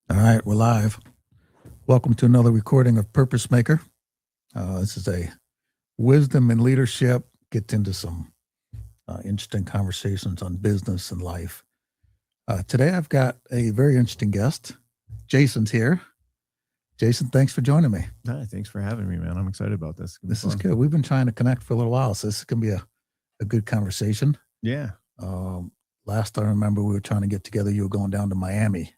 All right, we're live. Welcome to another recording of Purpose Maker. This is a wisdom and leadership, gets into some interesting conversations on business and life. Today I've got a very interesting guest. Jason's here. Jason, thanks for joining me. Hi, thanks for having me, man. I'm excited about this. This is good. We've been trying to connect for a little while, so this is going to be a good conversation. Yeah. Last I remember, we were trying to get together. You were going down to Miami.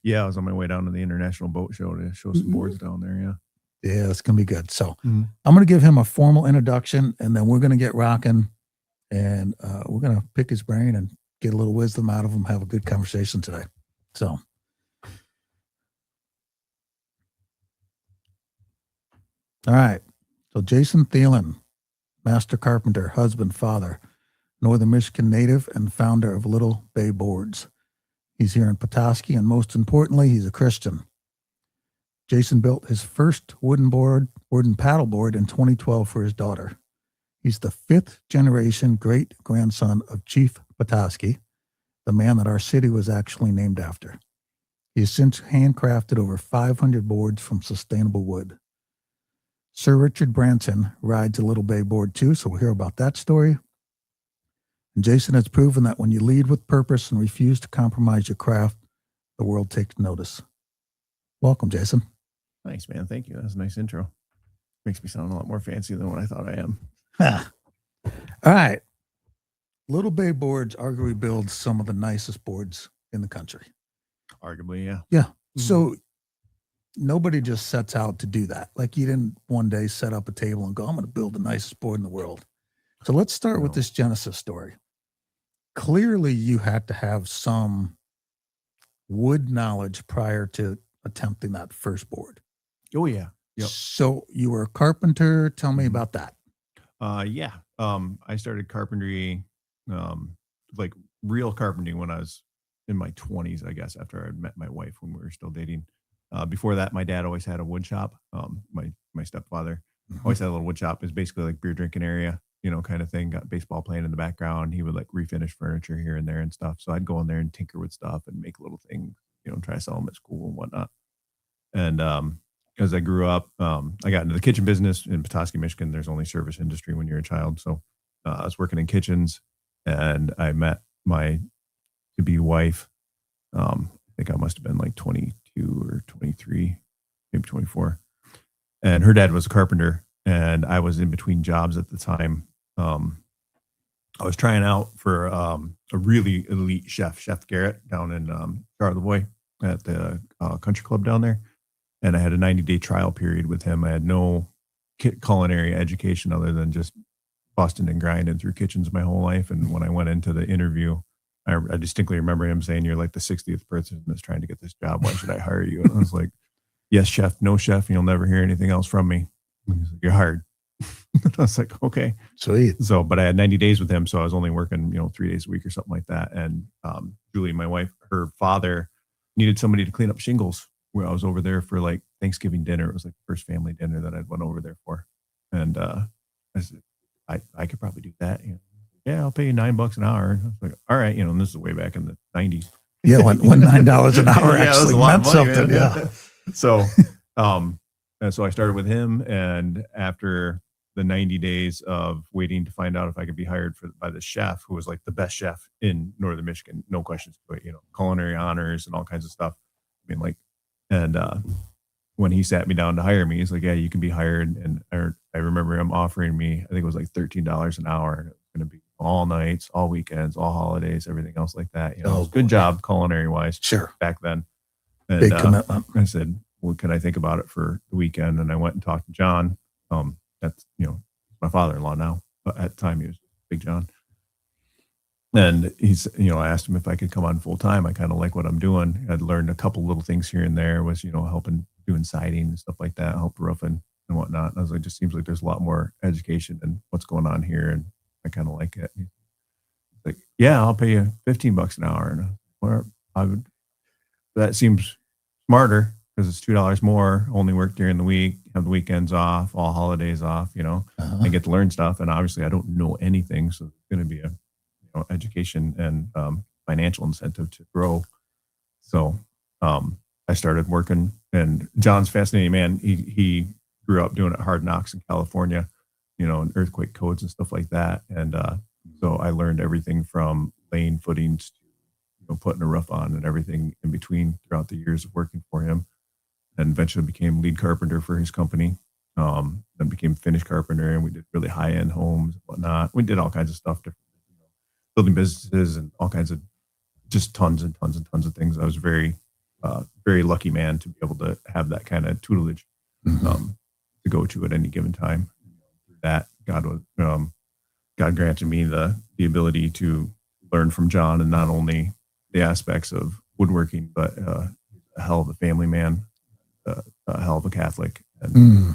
Yeah, I was on my way down to the International Boat Show to show some boards down there. Yeah. Yeah, it's going to be good. So I'm going to give him a formal introduction, and then we're going to get rocking, and we're going to pick his brain and get a little wisdom out of him, have a good conversation today. So, all right. So Jason Thelen, master carpenter, husband, father, Northern Michigan native, and founder of Little Bay Boards. He's here in Petoskey, and most importantly, he's a Christian. Jason built his first wooden paddle board in 2012 for his daughter. He's the fifth generation great grandson of Chief Petoskey, the man that our city was actually named after. He has since handcrafted over 500 boards from sustainable wood. Sir Richard Branson rides a Little Bay board too, so we'll hear about that story. And Jason has proven that when you lead with purpose and refuse to compromise your craft, the world takes notice. Welcome, Jason. Thanks, man. Thank you. That was a nice intro. Makes me sound a lot more fancy than what I thought I am. All right. Little Bay Boards arguably builds some of the nicest boards in the country. Arguably, yeah. Yeah. So nobody just sets out to do that. Like you didn't one day set up a table and go, I'm going to build the nicest board in the world. So let's start with this Genesis story. Clearly, you had to have some wood knowledge prior to attempting that first board. Oh, yeah. Yep. So you were a carpenter. Tell me about that. Yeah. I started carpentry, like real carpentry when I was in my 20s, I guess, after I had met my wife when we were still dating. Before that, my dad always had a wood shop. My stepfather always had a little wood shop. It was basically like beer drinking area, kind of thing. Got baseball playing in the background. He would like refinish furniture here and there and stuff. So I'd go in there and tinker with stuff and make little things, try to sell them at school and whatnot. And as I grew up, I got into the kitchen business in Petoskey, Michigan. There's only service industry when you're a child. So I was working in kitchens, and I met my to-be wife. I think I must have been like 22 or 23, maybe 24. And her dad was a carpenter, and I was in between jobs at the time. I was trying out for a really elite chef, Chef Garrett, down in Charlevoix at the country club down there. And I had a 90-day trial period with him. I had no culinary education other than just busting and grinding through kitchens my whole life. And when I went into the interview, I distinctly remember him saying, "You're like the 60th person that's trying to get this job. Why should I hire you?" And I was like, "Yes, chef, no chef. You'll never hear anything else from me." And he's like, "You're hired." I was like, "Okay." Sweet. So, but I had 90 days with him. So I was only working, 3 days a week or something like that. And Julie, my wife, her father needed somebody to clean up shingles. Where I was over there for like Thanksgiving dinner. It was like the first family dinner that I'd went over there for. And I said, I could probably do that. Yeah, I'll pay you $9 an hour. I was like, all right, and this is way back in the 90s. Yeah, when $9 an hour actually meant something. Yeah. So, and so I started with him, and after the 90 days of waiting to find out if I could be hired by the chef, who was like the best chef in Northern Michigan, no questions, but culinary honors and all kinds of stuff. I mean, like, and when he sat me down to hire me, he's like, "Yeah, you can be hired." And I remember him offering me, I think it was like $13 an hour, and it was going to be all nights, all weekends, all holidays, everything else like that. Good job culinary wise. Sure. Back then. And, big commitment. I said, "Well, can I think about it for the weekend?" And I went and talked to John. That's my father-in-law now, but at the time he was Big John. And he's, I asked him if I could come on full time. I kind of like what I'm doing. I'd learned a couple little things here and there, was, helping doing siding and stuff like that, help roofing and whatnot. And I was like, just seems like there's a lot more education and what's going on here. And I kind of like it. He's like, "Yeah, I'll pay you $15 an hour." And that seems smarter because it's $2 more, only work during the week, have the weekends off, all holidays off, I get to learn stuff. And obviously I don't know anything. So it's going to be a education and financial incentive to grow. So I started working. And John's fascinating, man. He grew up doing it hard knocks in California, and earthquake codes and stuff like that. And so I learned everything from laying footings to putting a roof on and everything in between throughout the years of working for him. And eventually became lead carpenter for his company. Then became finish carpenter, and we did really high end homes and whatnot. We did all kinds of stuff, different, building businesses and all kinds of just tons and tons and tons of things. I was very, very lucky man to be able to have that kind of tutelage to go to at any given time. That God granted me the ability to learn from John, and not only the aspects of woodworking, but a hell of a family man, a hell of a Catholic, and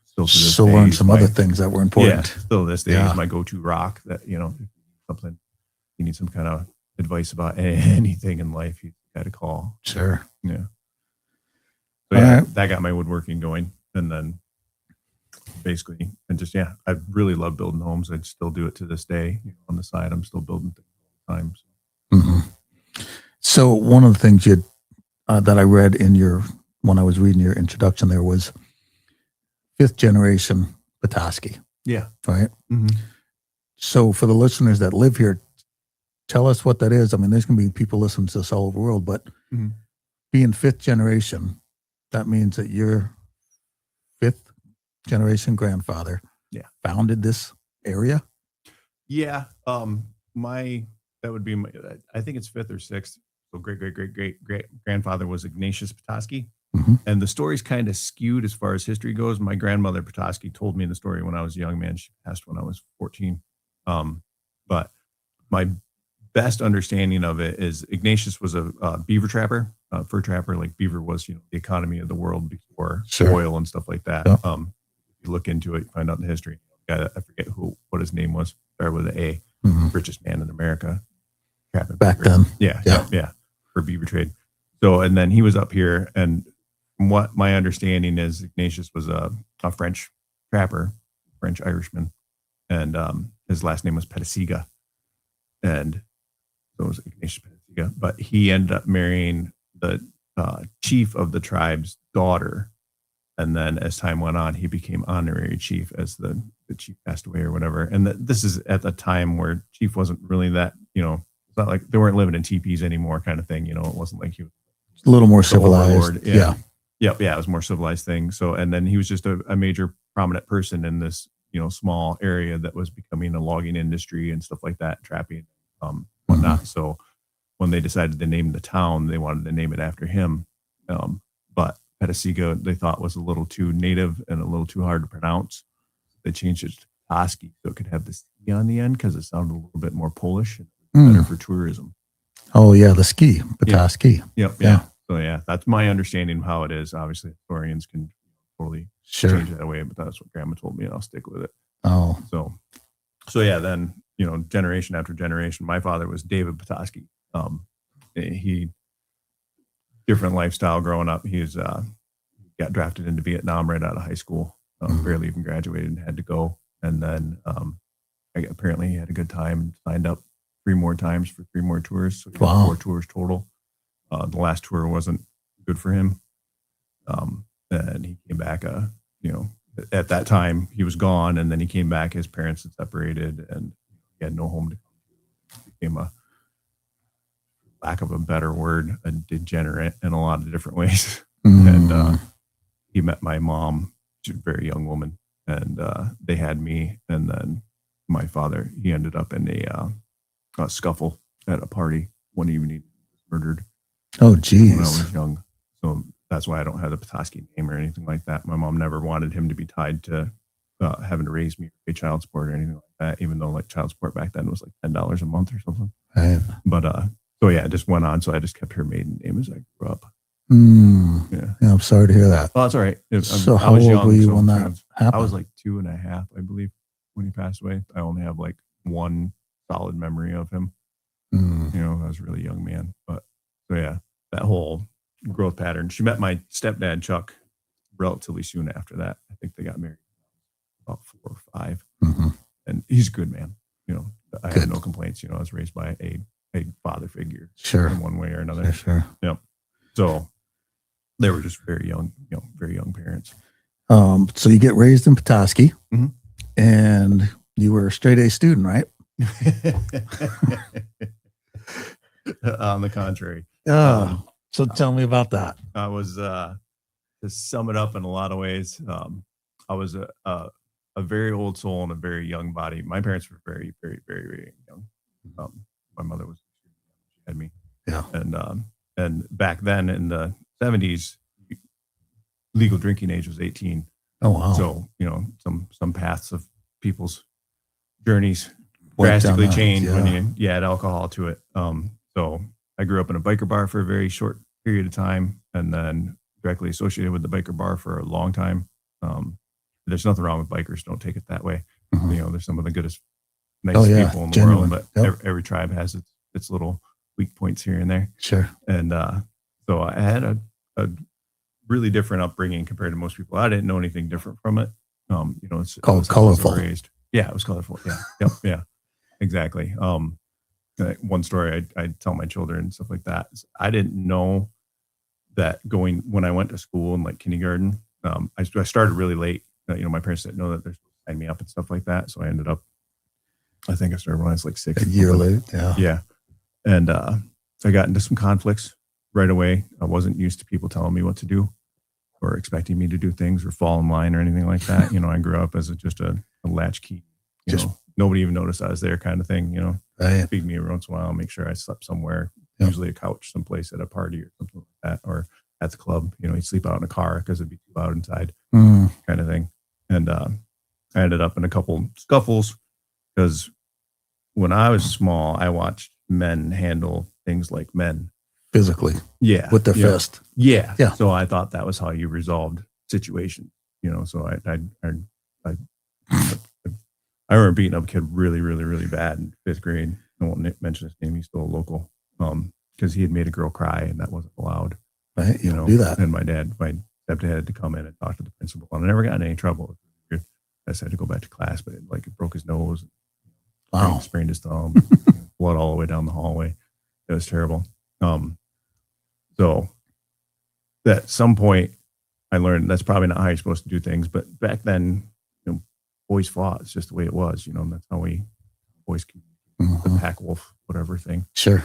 still to this So day, learn some other things that were important. Yeah, still to this day is my go-to rock. That something you need some kind of advice about anything in life, you got to call. Sure. Yeah. So yeah, that got my woodworking going, and then basically, and just I really love building homes. I still do it to this day. On the side, I'm still building things all the time. So one of the things that I read when I was reading your introduction there was 5th generation Petoskey. Yeah. Right. So for the listeners that live here, tell us what that is. I mean, there's going to be people listening to this all over the world, but being 5th generation, that means that your 5th generation grandfather founded this area. Yeah. That would be I think it's 5th or 6th. So great grandfather was Ignatius Petoskey. And the story's kind of skewed as far as history goes. My grandmother Petoskey told me the story when I was a young man. She passed when I was 14. But my best understanding of it is Ignatius was a beaver trapper, fur trapper. Like beaver was, the economy of the world before oil and stuff like that. If you look into it, you find out the history. I forget what his name was. Started with an A. Richest man in America. Trapping back beaver. then. Yeah, for beaver trade. So, and then he was up here, and from what my understanding is, Ignatius was a French trapper, French Irishman, and his last name was Petoskey, and so it was Ignatius Petoskey. But he ended up marrying the chief of the tribe's daughter, and then as time went on, he became honorary chief as the chief passed away or whatever. And this is at the time where chief wasn't really that, it's not like they weren't living in teepees anymore, kind of thing. It wasn't like he was a little more civilized. Overlord. Yeah. It was a more civilized thing. So, and then he was just a major prominent person in this, small area that was becoming a logging industry and stuff like that, trapping, whatnot. So when they decided to name the town, they wanted to name it after him. But Petoskey, they thought was a little too native and a little too hard to pronounce. They changed it to Petoskey so it could have the ski on the end because it sounded a little bit more Polish and better for tourism. Oh yeah, the ski, Petoskey. Yeah. So that's my understanding of how it is. Obviously, historians can totally change that away, but that's what Grandma told me, and I'll stick with it. Oh, so yeah. Then generation after generation. My father was David Petoskey. He different lifestyle growing up. He was got drafted into Vietnam right out of high school. Barely even graduated and had to go. And then apparently he had a good time and signed up 3 more times for 3 more tours. So he had 4 tours total. The last tour wasn't good for him. And he came back, at that time he was gone, and then he came back. His parents had separated and he had no home to come to. He became a, lack of a better word, a degenerate in a lot of different ways. And he met my mom. She's a very young woman, and they had me. And then my father, he ended up in a scuffle at a party one evening. He was murdered. Oh, geez. When I was young. So that's why I don't have the Petoskey name or anything like that. My mom never wanted him to be tied to having to raise me or pay child support or anything like that, even though like child support back then was like $10 a month or something. Right. But so yeah, it just went on. So I just kept her maiden name as I grew up. Yeah, I'm sorry to hear that. Oh, that's all right. So how old were you when that happened? I was like 2.5, I believe, when he passed away. I only have like one solid memory of him. I was a really young man. But so yeah, that whole growth pattern. She met my stepdad, Chuck, relatively soon after that. I think they got married about 4 or 5. And he's a good man. I have no complaints. I was raised by a father figure, sure, in one way or another. Sure. Yep. So they were just very young, very young parents. So you get raised in Petoskey, Mhm. and you were a straight A student, right? On the contrary, So tell me about that. I was to sum it up in a lot of ways. I was a very old soul in a very young body. My parents were very, very, very, very young. My mother was she had me, Yeah. and back then in the 70s, legal drinking age was 18. Oh wow. So some paths of people's journeys Went down drastically that, changed when yeah. you add alcohol to it. So I grew up in a biker bar for a very short period of time, and then directly associated with the biker bar for a long time. There's nothing wrong with bikers. Don't take it that way. Mhm. They're some of the goodest, Oh nicest yeah, people in the genuine. world, but Yep. every tribe has its little weak points here and there. Sure. And so I had a really different upbringing compared to most people. I didn't know anything different from it. It's Called it was colorful. raised. Yeah, it was colorful. Yeah, yep, yeah, exactly. One story I tell my children and stuff like that is I didn't know that when I went to school in like kindergarten. I started really late. My parents didn't know that they're supposed to sign me up and stuff like that. So I ended up, I think I started when I was like 6. A year late. Yeah. Yeah. And so I got into some conflicts right away. I wasn't used to people telling me what to do or expecting me to do things or fall in line or anything like that. I grew up as just a latchkey, nobody even noticed I was there kind of thing, Right. feed me every once in a while, make sure I slept somewhere, Yep. usually a couch someplace at a party or something like that, or at the club, you'd sleep out in a car because it'd be too loud inside kind of thing. And I ended up in a couple scuffles because when I was small, I watched men handle things like men. Physically. Yeah. With their fist. Yeah. Yeah. So I thought that was how you resolved situations, so I remember beating up a kid really, really, really bad in 5th grade. I won't mention his name. He's still a local, because he had made a girl cry and that wasn't allowed. Right. You don't do that. And my stepdad had to come in and talk to the principal. And I never got in any trouble. I just had to go back to class, but it broke his nose. Wow. Sprained his thumb, blood all the way down the hallway. It was terrible. So at some point I learned that's probably not how you're supposed to do things. But back then, boys fought. It's just the way it was, and that's how boys can, the pack wolf, whatever thing. Sure.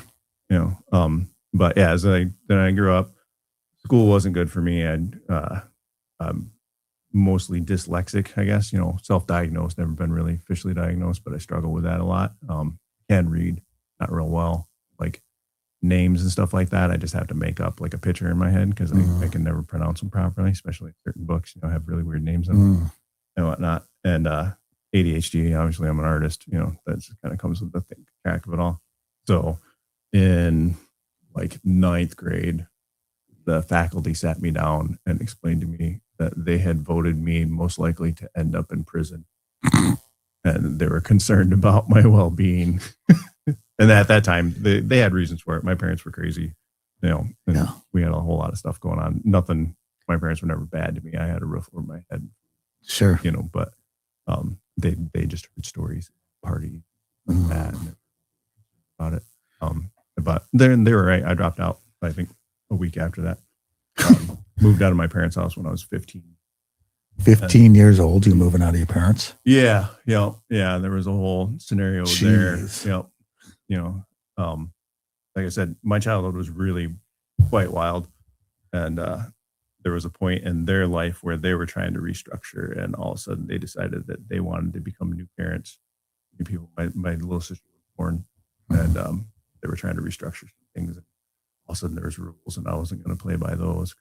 But yeah, then I grew up, school wasn't good for me. I'm mostly dyslexic, I guess, self-diagnosed, never been really officially diagnosed, but I struggle with that a lot. Can read, not real well, like names and stuff like that. I just have to make up like a picture in my head because I can never pronounce them properly, especially certain books, have really weird names in them and whatnot. And ADHD, obviously I'm an artist, that kind of comes with the track of it all. So in like 9th grade, the faculty sat me down and explained to me that they had voted me most likely to end up in prison. And they were concerned about my well-being. And at that time, they had reasons for it. My parents were crazy, and we had a whole lot of stuff going on. Nothing, my parents were never bad to me. I had a roof over my head. Sure. But they just heard stories, party, that, and about it. But then they were right. I dropped out, I think, a week after that. Moved out of my parents' house when I was 15. 15 years old, you moving out of your parents? Yeah. There was a whole scenario there. Like I said, my childhood was really quite wild. And there was a point in their life where they were trying to restructure, and all of a sudden they decided that they wanted to become new parents. New people. My little sister was born, and they were trying to restructure some things. All of a sudden there was rules, and I wasn't going to play by those.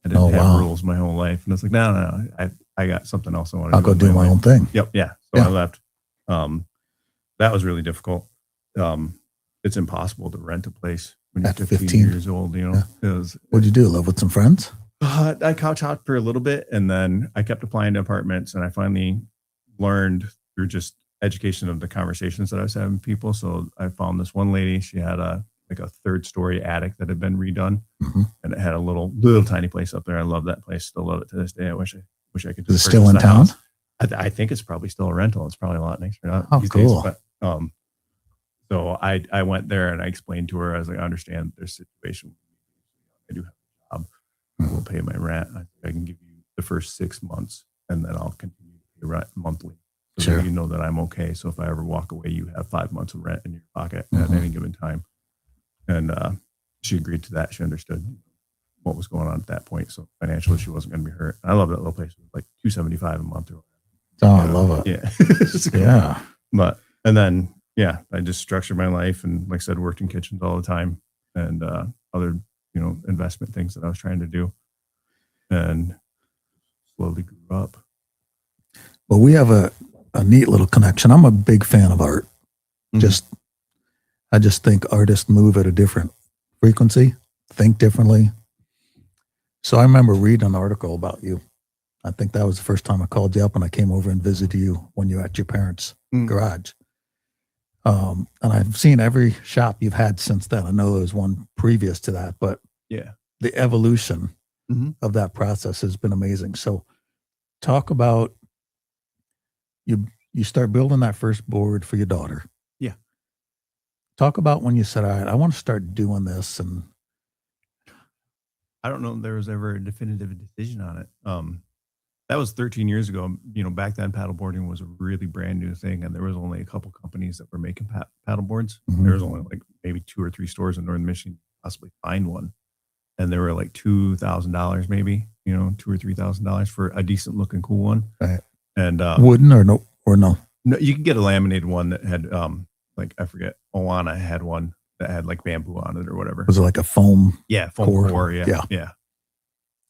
I didn't have rules my whole life, and it's like, no, I got something else I want to do. I'll go do my own thing. Yep, yeah. So I left. That was really difficult. It's impossible to rent a place when you're 15 years old. What'd you do? Live with some friends? I couch hopped for a little bit, and then I kept applying to apartments, and I finally learned through just education of the conversations that I was having with people. So I found this one lady. She had a 3rd-story attic that had been redone, and it had a little tiny place up there. I love that place. Still love it to this day. I wish I could. Is it still in town? I think it's probably still a rental. It's probably a lot nicer these days. But so I went there and I explained to her. I was like, I understand their situation. I do have a will pay my rent. I can give you the first 6 months, and then I'll continue to pay rent monthly. So Sure. that you know that I'm okay. So if I ever walk away, you have 5 months of rent in your pocket at any given time. And she agreed to that. She understood what was going on at that point. So financially, she wasn't going to be hurt. I love that little place. It was like $275 a month. Or I love it. Yeah. Yeah. And then, I just structured my life and, like I said, worked in kitchens all the time and other, investment things that I was trying to do, and slowly grew up. Well, we have a neat little connection. I'm a big fan of art. I just think artists move at a different frequency, think differently. So I remember reading an article about you. I think that was the first time I called you up, and I came over and visited you when you were at your parents' garage. And I've seen every shop you've had since then. I know there was one previous to that, but the evolution of that process has been amazing. So talk about you start building that first board for your daughter. Yeah. Talk about when you said, all right, I want to start doing this. And I don't know if there was ever a definitive decision on it. That was 13 years ago. Back then paddleboarding was a really brand new thing, and there was only a couple companies that were making paddle boards. There was only like maybe 2 or 3 stores in Northern Michigan to possibly find one, and they were like $2,000 maybe, $2,000 or $3,000 for a decent looking cool one. Right. And wooden or no? No, you could get a laminated one that had like, I forget, Oana had one that had like bamboo on it or whatever. Was it like a foam? Yeah, foam core. Yeah.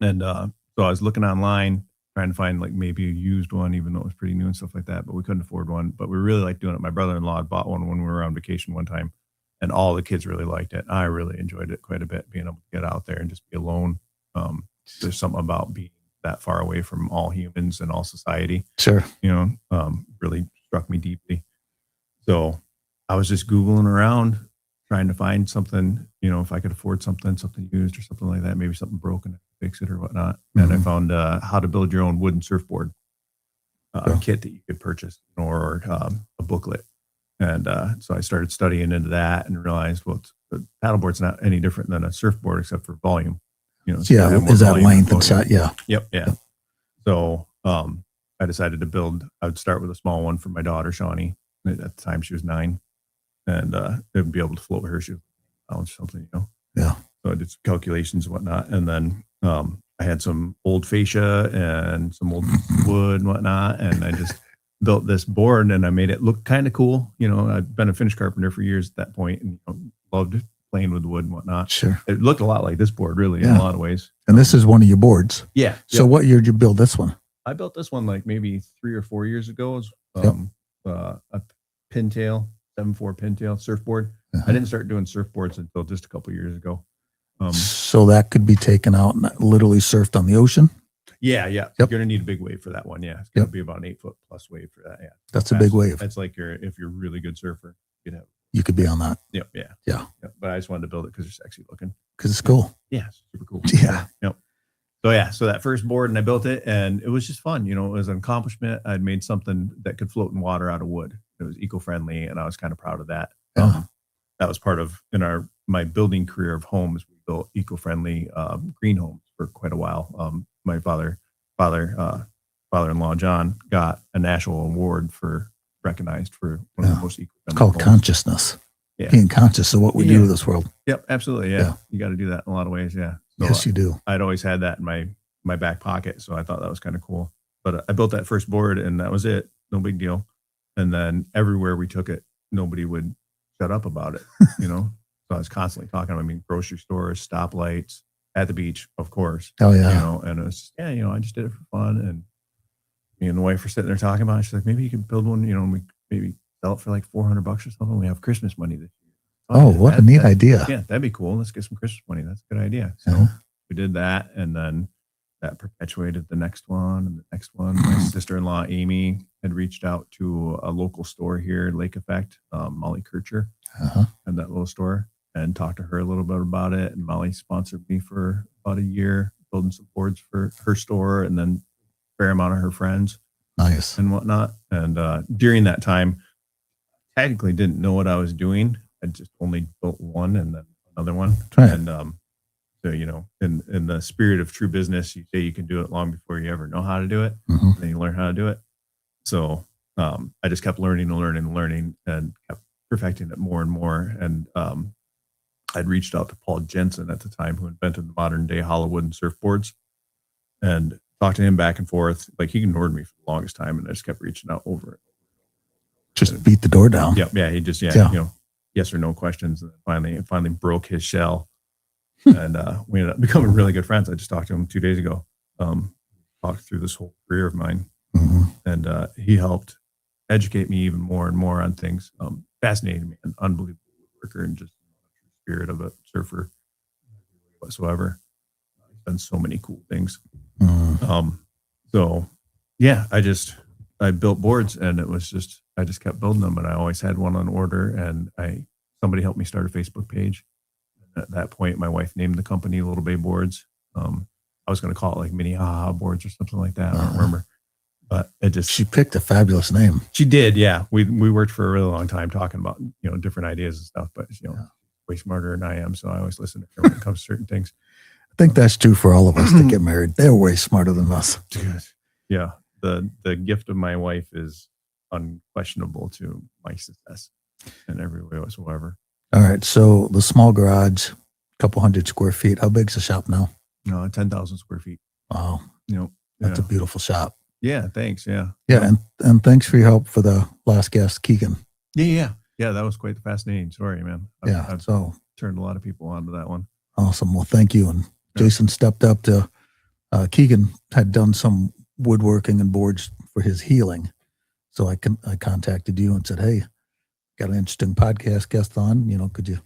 And so I was looking online, trying to find like maybe a used one, even though it was pretty new and stuff like that, but we couldn't afford one. But we really liked doing it. My brother-in-law had bought one when we were on vacation one time, and all the kids really liked it. I really enjoyed it quite a bit, being able to get out there and just be alone. There's something about being that far away from all humans and all society. Sure. Really struck me deeply. So I was just Googling around, trying to find something, if I could afford something used or something like that, maybe something broken, fix it or whatnot. And I found how to build your own wooden surfboard kit that you could purchase, or a booklet. And so I started studying into that and realized, well, the paddleboard's not any different than a surfboard except for volume. Is that length and size? Yeah. Yep. So I decided I would start with a small one for my daughter, Shawnee. At the time, she was 9. And it would be able to float her. She was or something, Yeah. So I did some calculations and whatnot. And then I had some old fascia and some old wood and whatnot. And I just built this board, and I made it look kind of cool. I've been a finish carpenter for years at that point, and loved playing with the wood and whatnot. Sure. It looked a lot like this board, really, in a lot of ways. And this is one of your boards. Yeah. So what year did you build this one? I built this one like maybe 3 or 4 years ago. It was a pintail, 7.4 pintail surfboard. I didn't start doing surfboards until just a couple years ago. So that could be taken out and literally surfed on the ocean? Yeah. You're going to need a big wave for that one. Yeah. It's going to be about an 8 foot plus wave for that. Yeah. That's a big wave. That's like if you're a really good surfer, you could be on that. Yep. Yeah. But I just wanted to build it because they're sexy looking. Because it's cool. Yeah. It's super cool. Yeah. Yep. So that first board, and I built it, and it was just fun. It was an accomplishment. I'd made something that could float in water out of wood. It was eco-friendly, and I was kind of proud of that. That was part of my building career of homes. We built eco-friendly green homes for quite a while. My father-in-law John got a national award recognized for one of the most eco-friendly. It's called homes. Consciousness. Yeah. Being conscious of what we do with this world. Yep, absolutely. Yeah. You got to do that in a lot of ways. Yeah. So yes, you do. I'd always had that in my back pocket, so I thought that was kind of cool. But I built that first board, and that was it. No big deal. And then everywhere we took it, nobody would shut up about it. So I was constantly talking about, grocery stores, stoplights, at the beach, of course. Oh yeah. And it was I just did it for fun. And me and the wife were sitting there talking about it. She's like, maybe you could build one. We maybe sell it for like $400 or something. We have Christmas money this year. Oh, what a neat idea. Yeah, that'd be cool. Let's get some Christmas money. That's a good idea. So we did that, and then that perpetuated the next one and the next one. My sister-in-law, Amy, had reached out to a local store here, Lake Effect, Molly Kircher, had that little store, and talked to her a little bit about it. And Molly sponsored me for about a year, building some boards for her store, and then a fair amount of her friends. Nice. And whatnot. And during that time, technically didn't know what I was doing. I just only built one and then another one. Right. And So, in the spirit of true business, you say you can do it long before you ever know how to do it. Mhm. Then you learn how to do it. So I just kept learning and kept perfecting it more and more. And I'd reached out to Paul Jensen at the time, who invented the modern day hollow wooden surfboards, and talked to him back and forth. Like, he ignored me for the longest time, and I just kept reaching out over it. Just beat the door down. Yeah. He just, Yeah. Yes or no questions. And finally broke his shell. And we ended up becoming really good friends. I just talked to him 2 days ago. Talked through this whole career of mine. Mhm. And he helped educate me even more and more on things. Fascinated me, an unbelievable worker, and just spirit of a surfer whatsoever. He's done so many cool things. Mhm. So yeah, I built boards, and I just kept building them, and I always had one on order. And somebody helped me start a Facebook page. At that point, my wife named the company Little Bay Boards. I was going to call it like Mini Haha Boards or something like that. I don't remember, but She picked a fabulous name. She did. Yeah. We worked for a really long time talking about, different ideas and stuff, but way smarter than I am. So I always listen to her when it comes to certain things. I think that's true for all of us that get married. They're way smarter than us. Yeah. The gift of my wife is unquestionable to my success in every way whatsoever. All right. So the small garage, a couple 100 square feet. How big's the shop now? 10,000 square feet. Wow. That's a beautiful shop. Yeah. Thanks. Yeah. Yeah. And thanks for your help for the last guest, Keegan. Yeah. That was quite the fascinating story, man. I've turned a lot of people onto that one. Awesome. Well, thank you. And Jason stepped up to, Keegan had done some woodworking and boards for his healing. So I contacted you and said, hey, got an interesting podcast guest on, could you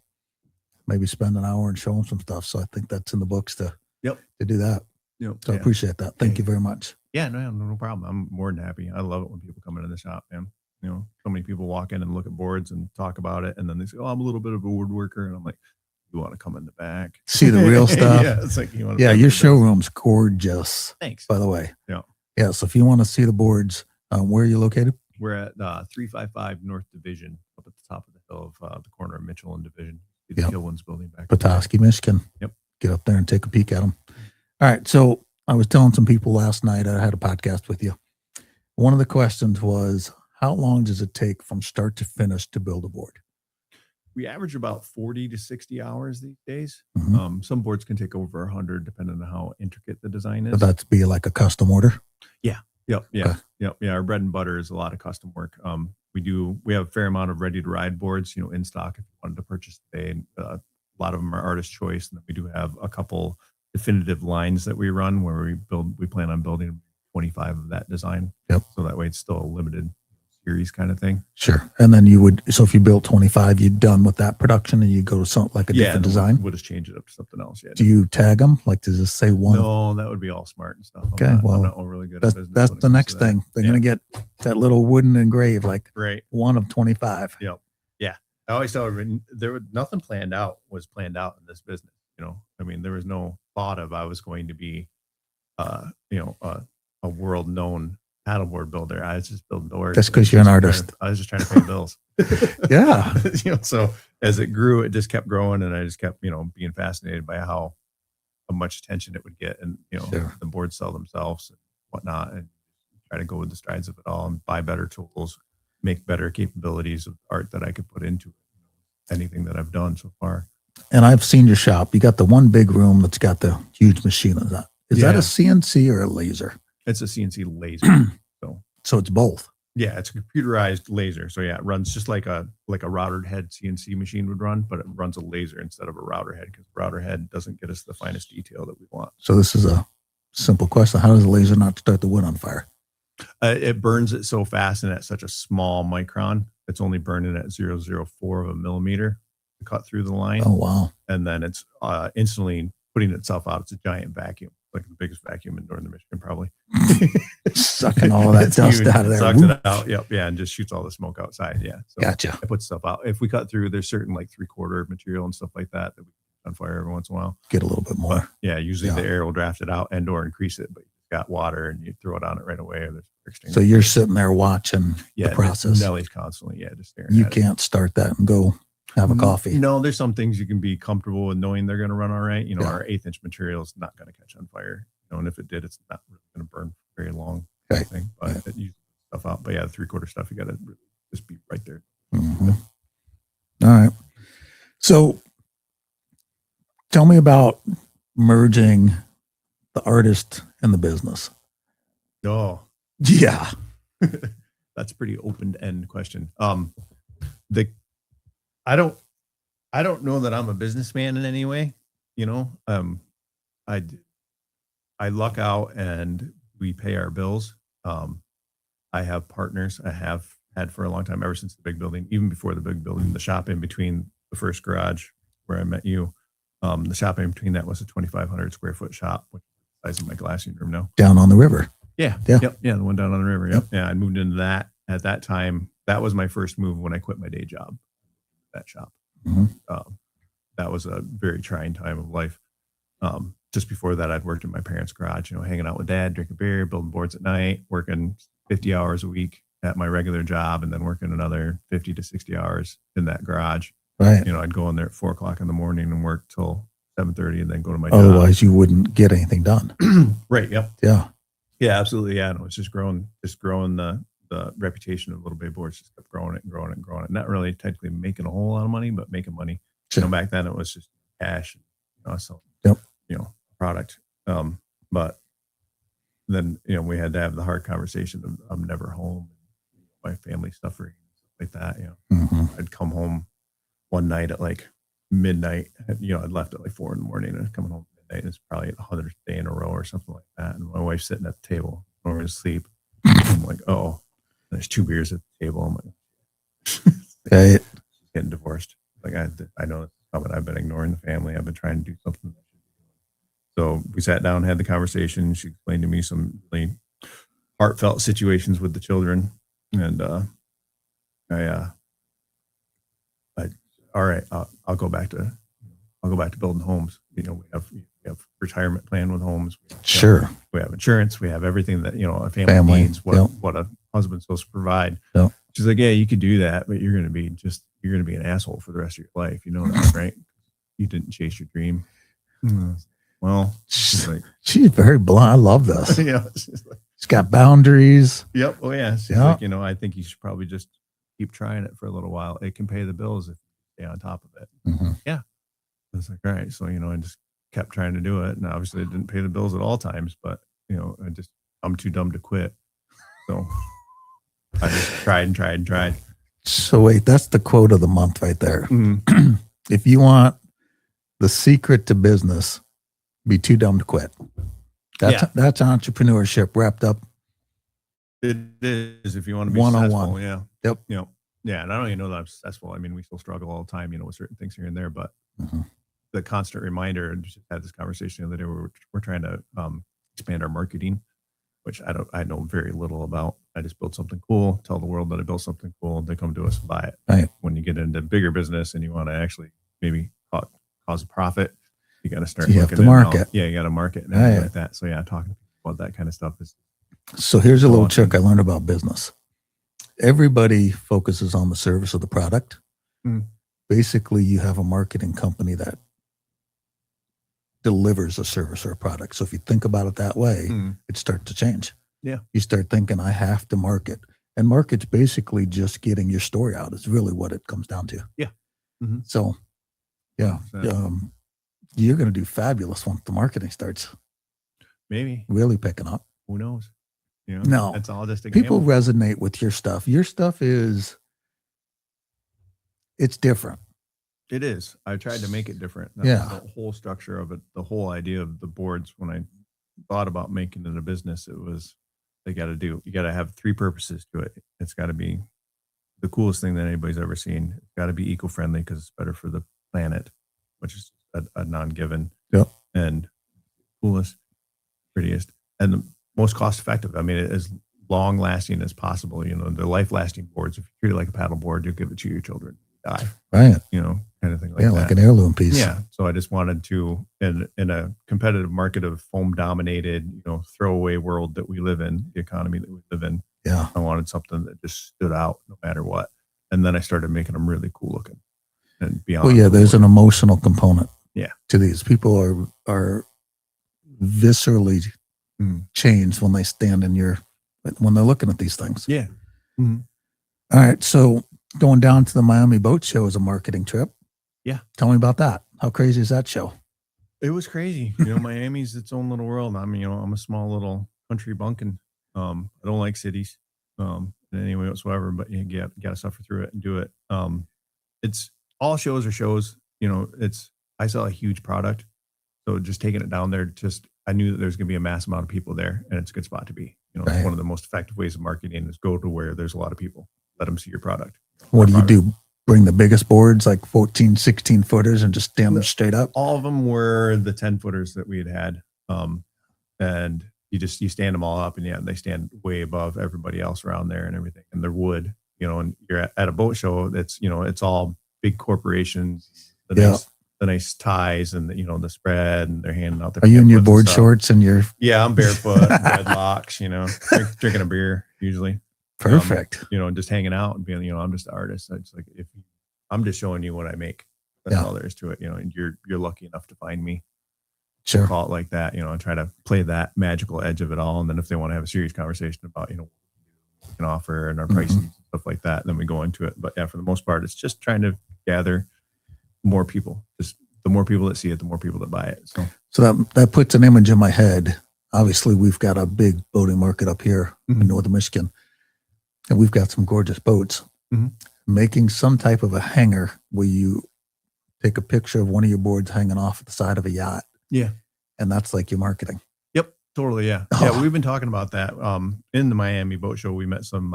maybe spend an hour and show him some stuff? So I think that's in the books to do that. So I appreciate that. Thank you very much. Yeah, no problem. I'm more than happy. I love it when people come into the shop, man. So many people walk in and look at boards and talk about it, and then they say, oh, I'm a little bit of a woodworker. And I'm like, you want to come in the back? See the real stuff? Yeah, it's like, your showroom's gorgeous. Thanks. By the way. Yeah. So if you want to see the boards, where are you located? We're at 355 North Division, up at the top of the hill of the corner of Mitchell and Division. The Kilwins building back. Petoskey, Michigan. Yep. Get up there and take a peek at them. All right. So I was telling some people last night, I had a podcast with you. One of the questions was, how long does it take from start to finish to build a board? We average about 40 to 60 hours these days. Mm-hmm. Some boards can take over 100, depending on how intricate the design is. Would that be like a custom order? Yeah. Yep. Yeah. Okay. Yep. Yeah. Our bread and butter is a lot of custom work. We have a fair amount of ready to ride boards, in stock if you wanted to purchase today. A lot of them are artist choice. And then we do have a couple definitive lines that we run where we plan on building 25 of that design. Yep. So that way it's still a limited series kind of thing. Sure. And then so if you built 25, you're done with that production and you go to something like a different design? We'll just change it up to something else. Yeah. Do you tag them? Like, does this say one? No, that would be all smart and stuff. Okay. I'm well, not really good at business. That's the next thing. They're going to get that little wooden engraved, like one of 25. Yep. Yeah. I always tell everyone nothing was planned out in this business. There was no thought of I was going to be, a world known paddleboard builder. I was just building doors. That's because you're an artist. I was just trying to pay bills. Yeah. So as it grew, it just kept growing, and I just kept, being fascinated by how much attention it would get, and Sure. the boards sell themselves and whatnot, and try to go with the strides of it all and buy better tools, make better capabilities of art that I could put into anything that I've done so far. And I've seen your shop. You got the one big room that's got the huge machine on that. Is that a CNC or a laser? It's a CNC laser. So it's both. Yeah, it's a computerized laser. So yeah, it runs just like a router head CNC machine would run, but it runs a laser instead of a router head, because router head doesn't get us the finest detail that we want. So this is a simple question. How does the laser not start the wood on fire? It burns it so fast and at such a small micron. It's only burning at 0.004 of a millimeter to cut through the line. Oh, wow. And then it's instantly putting itself out. It's a giant vacuum, like the biggest vacuum in northern Michigan, probably. Sucking all of that dust huge. out of there. Sucks it out. Yep. Yeah. And just shoots all the smoke outside. Yeah. So gotcha. It puts stuff out. If we cut through, there's certain like 3/4 material and stuff like that we put on fire every once in a while. Get a little bit more. But yeah. Usually the air will draft it out and or increase it, but you've got water and you throw it on it right away. Or so you're sitting there watching the process. Nelly's constantly. Yeah. Just staring. You can't start that and go. have a coffee. No, there's some things you can be comfortable with knowing they're going to run all right. Yeah. Our 1/8-inch material is not going to catch on fire. And if it did, it's not really going to burn very long. Right. Thing, but it usually stuff out. But yeah, the 3/4 stuff, you got to really just be right there. Mm-hmm. All right. So tell me about merging the artist and the business. Oh, yeah. That's a pretty open-end question. I don't know that I'm a businessman in any way. I luck out and we pay our bills. I have partners. I have had for a long time, ever since the big building, even before the big building, the shop in between the first garage where I met you. The shop in between that was a 2,500 square foot shop, which is the size of my glassing room now. Down on the river. Yeah. Yeah. Yep. Yeah. The one down on the river. Yep. Yeah. I moved into that at that time. That was my first move when I quit my day job, that shop. Mm-hmm. That was a very trying time of life. Just before that, I'd worked in my parents' garage, hanging out with dad, drinking beer, building boards at night, working 50 hours a week at my regular job, and then working another 50 to 60 hours in that garage. Right. I'd go in there at 4:00 in the morning and work till 7:30 and then go to my job. Otherwise you wouldn't get anything done. Right. Yep. Yeah. Yeah, absolutely. Yeah. No, it's just growing the reputation of Little Bay Boards, just kept growing it and growing it and growing it. Not really technically making a whole lot of money, but making money. Sure. Back then it was just cash, so yep. Product. But then we had to have the hard conversation of I'm never home, my family suffering, stuff like that. Mm-hmm. I'd come home one night at like midnight. I'd left at like 4 a.m. and I'd come home at midnight. It's probably the 100th day in a row or something like that. And my wife's sitting at the table, going to sleep. I'm like, oh, there's 2 beers at the table. I'm like, right. She's getting divorced. Like I know it's coming. I've been ignoring the family. I've been trying to do something. So we sat down, had the conversation. She explained to me some really heartfelt situations with the children, and all right, I'll go back to building homes. We have retirement plan with homes. Sure. We have insurance. We have everything that a family needs. What a husband's supposed to provide. Yep. She's like, yeah, you could do that, but you're going to be an asshole for the rest of your life. You know that, right? You didn't chase your dream. Well, she's very blunt. I love this. Yeah, she's got boundaries. Yep. Oh yeah. She's like, I think you should probably just keep trying it for a little while. It can pay the bills if you stay on top of it. Mm-hmm. Yeah. I was like, all right. So I just kept trying to do it, and obviously it didn't pay the bills at all times. But I'm too dumb to quit. So I just tried and tried and tried. So wait, that's the quote of the month right there. Mm-hmm. If you want the secret to business, be too dumb to quit. That's entrepreneurship wrapped up. It is, if you want to be 101. successful. Yeah. Yep. Yeah. And I don't even know that I'm successful. I mean, we still struggle all the time, with certain things here and there, but mm-hmm. the constant reminder, and just had this conversation the other day where we're trying to expand our marketing, which I know very little about. I just built something cool, tell the world that I built something cool, and they come to us and buy it. Right. When you get into bigger business and you want to actually maybe cause a profit, you got to start. You have to market. Yeah, you got to market and everything like that. So yeah, talking about that kind of stuff is. So here's a little trick I learned about business. Everybody focuses on the service of the product. Mm. Basically, you have a marketing company that delivers a service or a product. So if you think about it that way, it starts to change. Yeah. You start thinking, I have to market. And market's basically just getting your story out is really what it comes down to. Yeah. Mm-hmm. So, yeah. You're going to do fabulous once the marketing starts. Maybe. Really picking up. Who knows? No. That's all just a people gamble. resonate with your stuff. Your stuff it's different. It is. I tried to make it different. Yeah. The whole structure of it, the whole idea of the boards, when I thought about making it a business, it was, you got to have 3 purposes to it. It's got to be the coolest thing that anybody's ever seen. It's got to be eco-friendly because it's better for the planet, which is a non-given. Yep. And coolest, prettiest, and the most cost-effective. I mean, as long-lasting as possible. The life-lasting boards, if you treat it like a paddle board, you'll give it to your children. Die. Right. Kind of thing like that. Yeah, like an heirloom piece. Yeah. So I just wanted to, in a competitive market of foam-dominated, throwaway world that we live in, the economy that we live in, yeah, I wanted something that just stood out no matter what. And then I started making them really cool looking. and beyond. Well, yeah, there's an emotional component. Yeah. To these people are viscerally changed when they stand in when they're looking at these things. Yeah. Mm-hmm. All right. So going down to the Miami Boat Show is a marketing trip. Yeah. Tell me about that. How crazy is that show? It was crazy. Miami's its own little world. I'm a small little country bumpkin. I don't like cities in any way whatsoever, but you got to suffer through it and do it. It's all shows are shows. I sell a huge product. So just taking it down there, I knew that there's going to be a mass amount of people there, and it's a good spot to be. Right. One of the most effective ways of marketing is go to where there's a lot of people. Let them see your product. What do you do? Bring the biggest boards, like 14, 16 footers, and just stand them straight up? All of them were the 10 footers that we had. And you stand them all up, and they stand way above everybody else around there and everything. And they're wood, and you're at a boat show. That's, it's all big corporations, the nice ties and the spread, and they're handing out their. Are you in your board shorts and your? Yeah, I'm barefoot, dreadlocks, drinking a beer usually. Perfect. Just hanging out and being, I'm just an artist. It's like, I'm just showing you what I make. That's all there is to it. And you're lucky enough to find me. Sure. Call it like that, and try to play that magical edge of it all. And then if they want to have a serious conversation about, what we can offer and our pricing and stuff like that, then we go into it. But yeah, for the most part, it's just trying to gather more people. Just the more people that see it, the more people that buy it. So that puts an image in my head. Obviously, we've got a big boating market up here in northern Michigan, and we've got some gorgeous boats. Making some type of a hanger where you take a picture of one of your boards hanging off at the side of a yacht. Yeah. And that's like your marketing. Yep. Totally. Yeah. Oh. Yeah. We've been talking about that. In the Miami Boat Show, we met some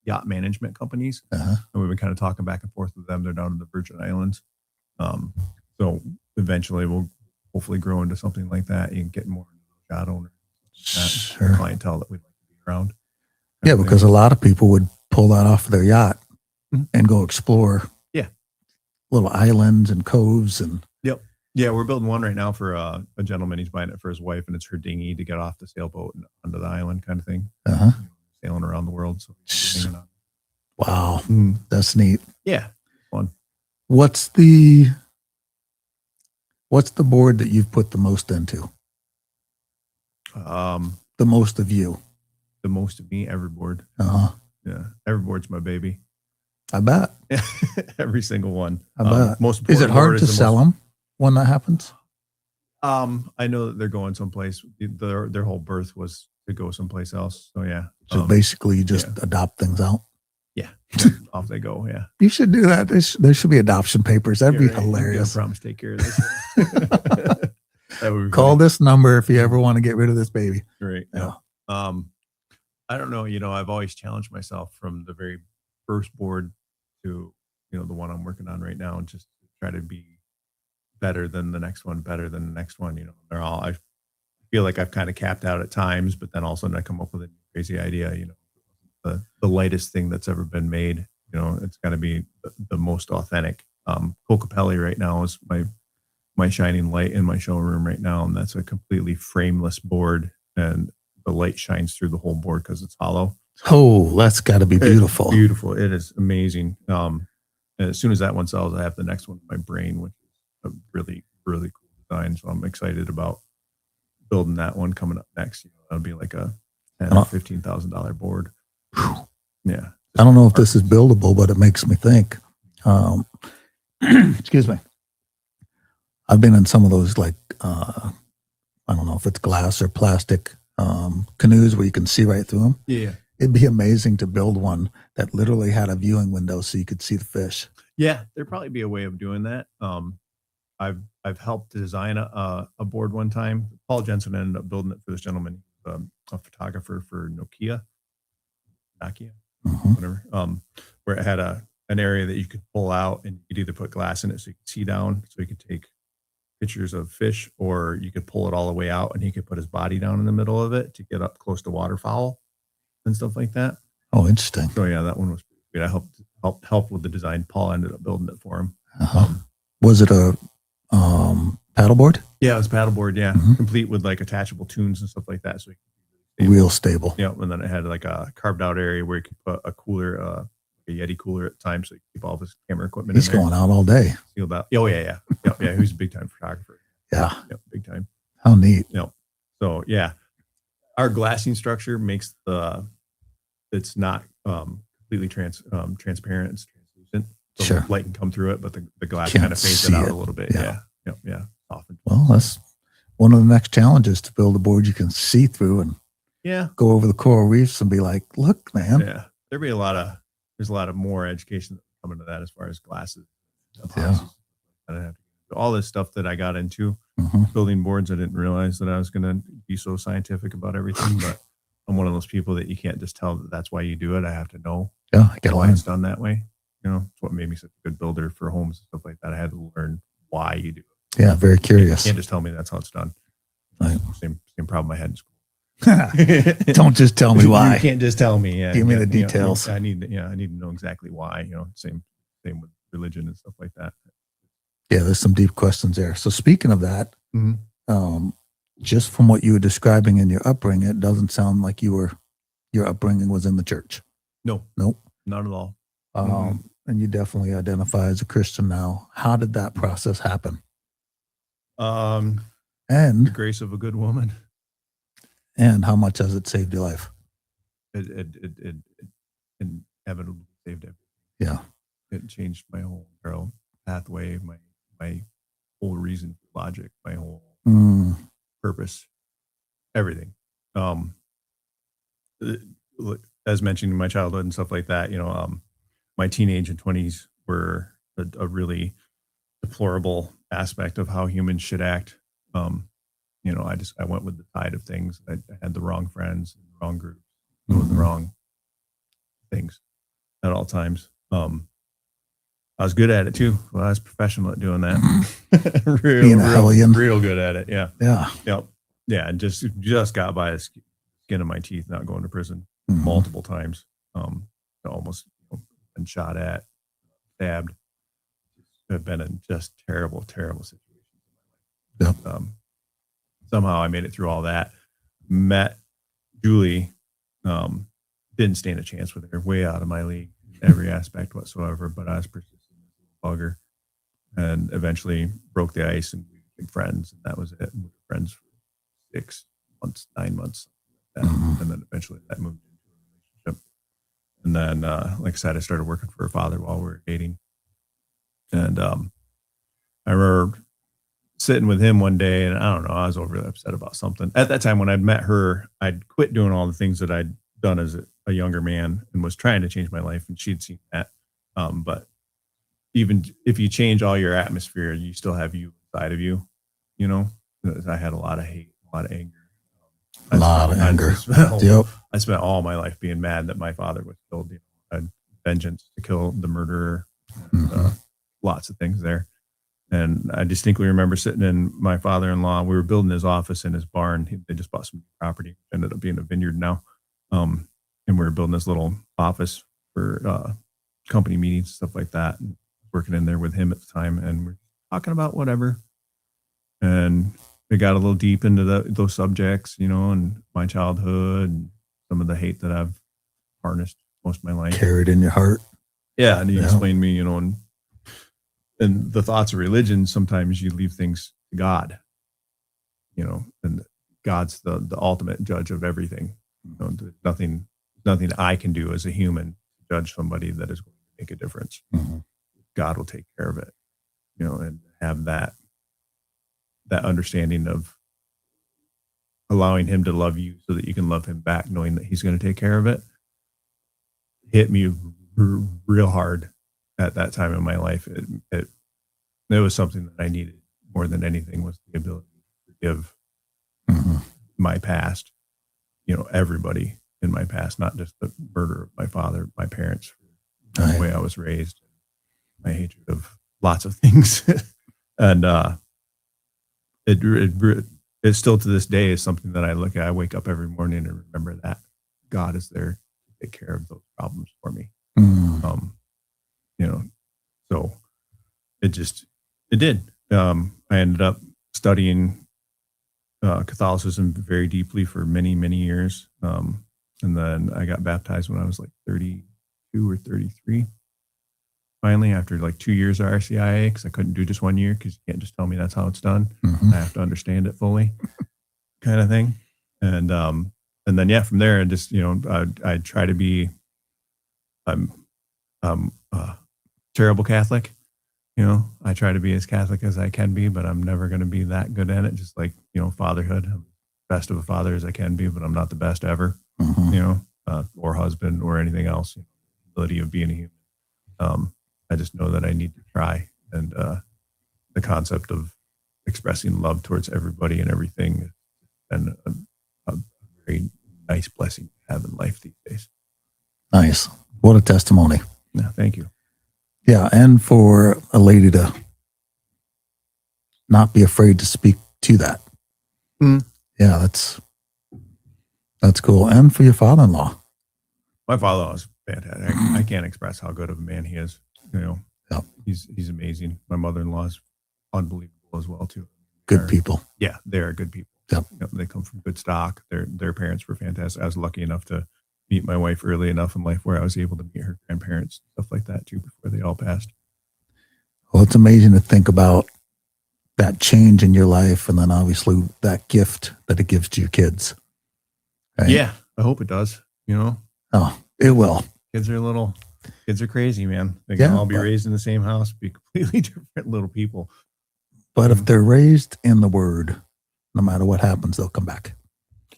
yacht management companies, and we've been kind of talking back and forth with them. They're down in the Virgin Islands. So eventually we'll hopefully grow into something like that and get more yacht owners, clientele that we'd like to be around. Yeah, because a lot of people would pull that off of their yacht and go explore little islands and coves. And yeah, we're building one right now for a gentleman. He's buying it for his wife, and it's her dinghy to get off the sailboat and onto the island kind of thing. Sailing around the world. So wow, that's neat. Yeah, fun. What's the board that you've put the most into? The most of you. The most of me, Everboard. Yeah, Everboard's my baby. I bet. Every single one. I bet. Most is it hard to sell them when that happens? I know that they're going someplace. Their whole birth was to go someplace else. So yeah. So basically, you just adopt things out. Yeah, off they go. Yeah, you should do that. There should be adoption papers. That'd be hilarious. I promise to take care of this. Call this number if you ever want to get rid of this baby. Right. Yeah. I don't know. I've always challenged myself from the very first board to the one I'm working on right now, and just try to be better than the next one, they're all, I feel like I've kind of capped out at times, but then all of a sudden I come up with a crazy idea, the lightest thing that's ever been made, it's got to be the most authentic. Cocapelli right now is my shining light in my showroom right now, and that's a completely frameless board, and the light shines through the whole board because it's hollow. Oh, that's got to be beautiful. It's beautiful. It is amazing. And as soon as that one sells, I have the next one in my brain, which is a really, really cool design. So I'm excited about building that one coming up next. That'll be like a $10,000 or $15,000 board. Yeah. I don't know if this is buildable, but it makes me think. Excuse me. I've been in some of those, like, I don't know if it's glass or plastic canoes where you can see right through them. Yeah. It'd be amazing to build one that literally had a viewing window so you could see the fish. Yeah, there'd probably be a way of doing that. I've helped design a board one time. Paul Jensen ended up building it for this gentleman, a photographer for Nokia, whatever. Where it had an area that you could pull out, and you could either put glass in it so you could see down, so you could take pictures of fish, or you could pull it all the way out and he could put his body down in the middle of it to get up close to waterfowl and stuff like that. Oh, interesting. So yeah, that one was pretty good. I helped with the design. Paul ended up building it for him. Was it a paddleboard? Yeah, it was paddleboard. Yeah, complete with like attachable tunes and stuff like that. So real stable. Yeah, and then it had like a carved out area where you could put a cooler, a Yeti cooler at the time, so he could keep all of his camera equipment He's in there. going out all day. Sealed out. Oh yeah. Yeah. He was a big time photographer. Yeah. Big time. How neat. So yeah, our glassing structure makes it's not completely transparent. It's translucent. So Sure. light can come through it, but the glass Can't kind of fades see it out it. a little bit. Yeah. Yeah. Often. Well, that's one of the next challenges, to build a board you can see through and go over the coral reefs and be like, look, man. Yeah. There's a lot of more education coming to that as far as glasses. Yeah. I don't have to, all this stuff that I got into Mm-hmm. building boards. I didn't realize that I was going to be so scientific about everything, but I'm one of those people that you can't just tell that that's why you do it. I have to know Yeah, I get why why it's done that way. It's what made me such a good builder for homes and stuff like that. I had to learn why you do it. Yeah, very curious. You can't just tell me that's how it's done. Right. Same problem I had in school. Don't just tell me why. You can't just tell me. Yeah, give me the details. I need to know exactly why. Same with religion and stuff like that. Yeah, there's some deep questions there. So speaking of that, just from what you were describing in your upbringing, it doesn't sound like your upbringing was in the church. No, Nope. not at all. And you definitely identify as a Christian now. How did that process happen? The And grace of a good woman. how much has it saved your life? It inevitably saved everything. Yeah. It changed my whole pathway, my whole reason for logic, my whole purpose, everything. As mentioned in my childhood and stuff like that, my teenage and 20s were a really deplorable aspect of how humans should act. I went with the tide of things. I had the wrong friends, the wrong groups, doing the wrong things at all times. I was good at it too. Well, I was professional at doing that. real good at it. Yeah. Yeah. Yeah. And just got by the skin of my teeth, not going to prison multiple times. Almost been shot at, stabbed. Have been in just terrible situations. Yep. Somehow I made it through all that. Met Julie. Didn't stand a chance with her. Way out of my league in every aspect whatsoever. But I was persistent as a bugger, and eventually broke the ice, and we became friends. And that was it. We were friends for 6 months, 9 months, like that. And then eventually that moved into a relationship. And then, like I said, I started working for her father while we were dating. And I remember sitting with him one day, and I don't know, I was overly upset about something. At that time, when I'd met her, I'd quit doing all the things that I'd done as a younger man and was trying to change my life, and she'd seen that. But even if you change all your atmosphere, you still have you inside of you. I had a lot of hate, a lot of anger. I spent all my life being mad that my father was killed. I had vengeance to kill the murderer. Lots of things there. And I distinctly remember sitting in my father-in-law. We were building his office in his barn. They just bought some property. Ended up being a vineyard now. And we were building this little office for company meetings, stuff like that. And working in there with him at the time. And we're talking about whatever. And we got a little deep into those subjects, and my childhood and some of the hate that I've harnessed most of my life. Carried in your heart. Yeah. And he explained to me, and the thoughts of religion, sometimes you leave things to God, and God's the ultimate judge of everything. There's nothing I can do as a human to judge somebody that is going to make a difference. God will take care of it, and have that understanding of allowing him to love you so that you can love him back, knowing that he's going to take care of it, hit me real hard. At that time in my life, it was something that I needed more than anything, was the ability to forgive my past, everybody in my past, not just the murder of my father, my parents, the way I was raised, my hatred of lots of things. And it still to this day is something that I look at. I wake up every morning and remember that God is there to take care of those problems for me. So it did. I ended up studying Catholicism very deeply for many, many years. And then I got baptized when I was like 32 32 or 33. Finally, after like 2 years of RCIA, because I couldn't do just 1 year, because you can't just tell me that's how it's done. Mhm. I have to understand it fully, kind of thing. And then yeah, from there, I just I try to be I'm terrible Catholic. I try to be as Catholic as I can be, but I'm never going to be that good at it. Just like, fatherhood, I'm best of a father as I can be, but I'm not the best ever, Mhm. Or husband or anything else. Ability of being a human. I just know that I need to try. And the concept of expressing love towards everybody and everything has been a very nice blessing to have in life these days. Nice. What a testimony. Yeah, thank you. Yeah. And for a lady to not be afraid to speak to that. Mm. Yeah, that's cool. And for your father-in-law. My father-in-law is fantastic. I can't express how good of a man he is. Yep. He's amazing. My mother-in-law is unbelievable as well too. Good people. Yeah, they're good people. Yep. They come from good stock. Their parents were fantastic. I was lucky enough to meet my wife early enough in life where I was able to meet her grandparents, stuff like that too, before they all passed. Well, it's amazing to think about that change in your life, and then obviously that gift that it gives to your kids. Right? Yeah, I hope it does. Oh, it will. Kids are crazy, man. They can all be raised in the same house, be completely different little people. But if they're raised in the Word, no matter what happens, they'll come back.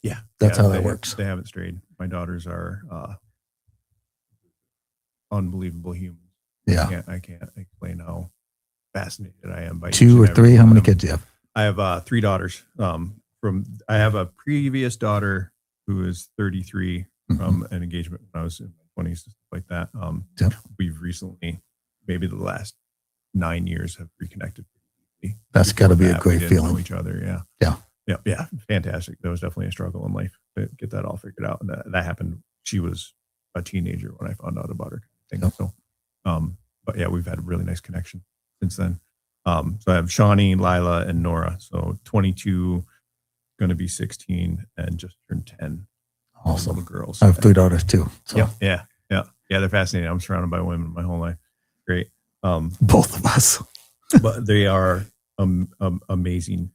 Yeah, that's how that works. They haven't strayed. My daughters are unbelievable humans. Yeah, I can't explain how fascinated I am by 2 or 3. How many kids do you have? I have 3 daughters. I have a previous daughter who is 33 from an engagement when I was in my 20s, stuff like that. We've recently, maybe the last 9 years, have reconnected. That's got to be a great feeling. Know each other, yeah, fantastic. That was definitely a struggle in life to get that all figured out, and that happened. She was a teenager when I found out about her. So, but yeah, we've had a really nice connection since then. So I have Shawnee, Lila, and Nora. So 22, going to be 16, and just turned 10. Awesome. Little girls. I have 3 daughters too. So. Yeah. They're fascinating. I'm surrounded by women my whole life. Great. Both of us. But they are amazing.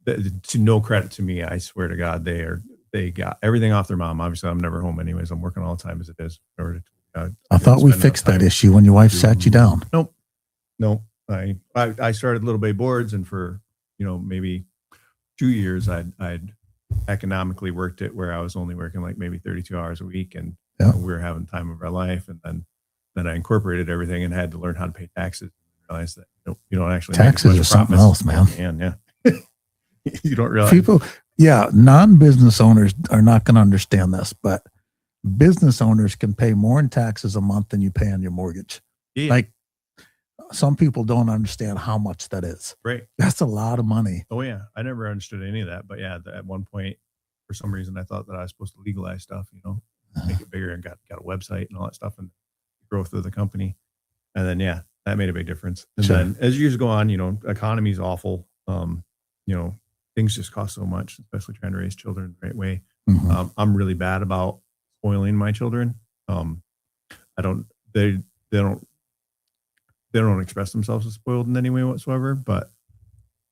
To no credit to me, I swear to God, they got everything off their mom. Obviously, I'm never home anyways. I'm working all the time as it is. I thought we fixed that issue when your wife sat you down. Nope. I started Little Bay Boards, and for maybe 2 years, I'd economically worked it where I was only working like maybe 32 hours a week, and we were having the time of our life. And then I incorporated everything and had to learn how to pay taxes. Realize that you don't actually taxes are something else, man. Yeah. You don't realize people. Yeah, non-business owners are not going to understand this, but business owners can pay more in taxes a month than you pay on your mortgage. Yeah. Like some people don't understand how much that is. Right. That's a lot of money. Oh yeah, I never understood any of that, but yeah, at one point, for some reason, I thought that I was supposed to legalize stuff, make it bigger, and got a website and all that stuff, and growth of the company, and then that made a big difference. And then as years go on, economy is awful. Things just cost so much, especially trying to raise children the right way. I'm really bad about spoiling my children. They don't express themselves as spoiled in any way whatsoever, but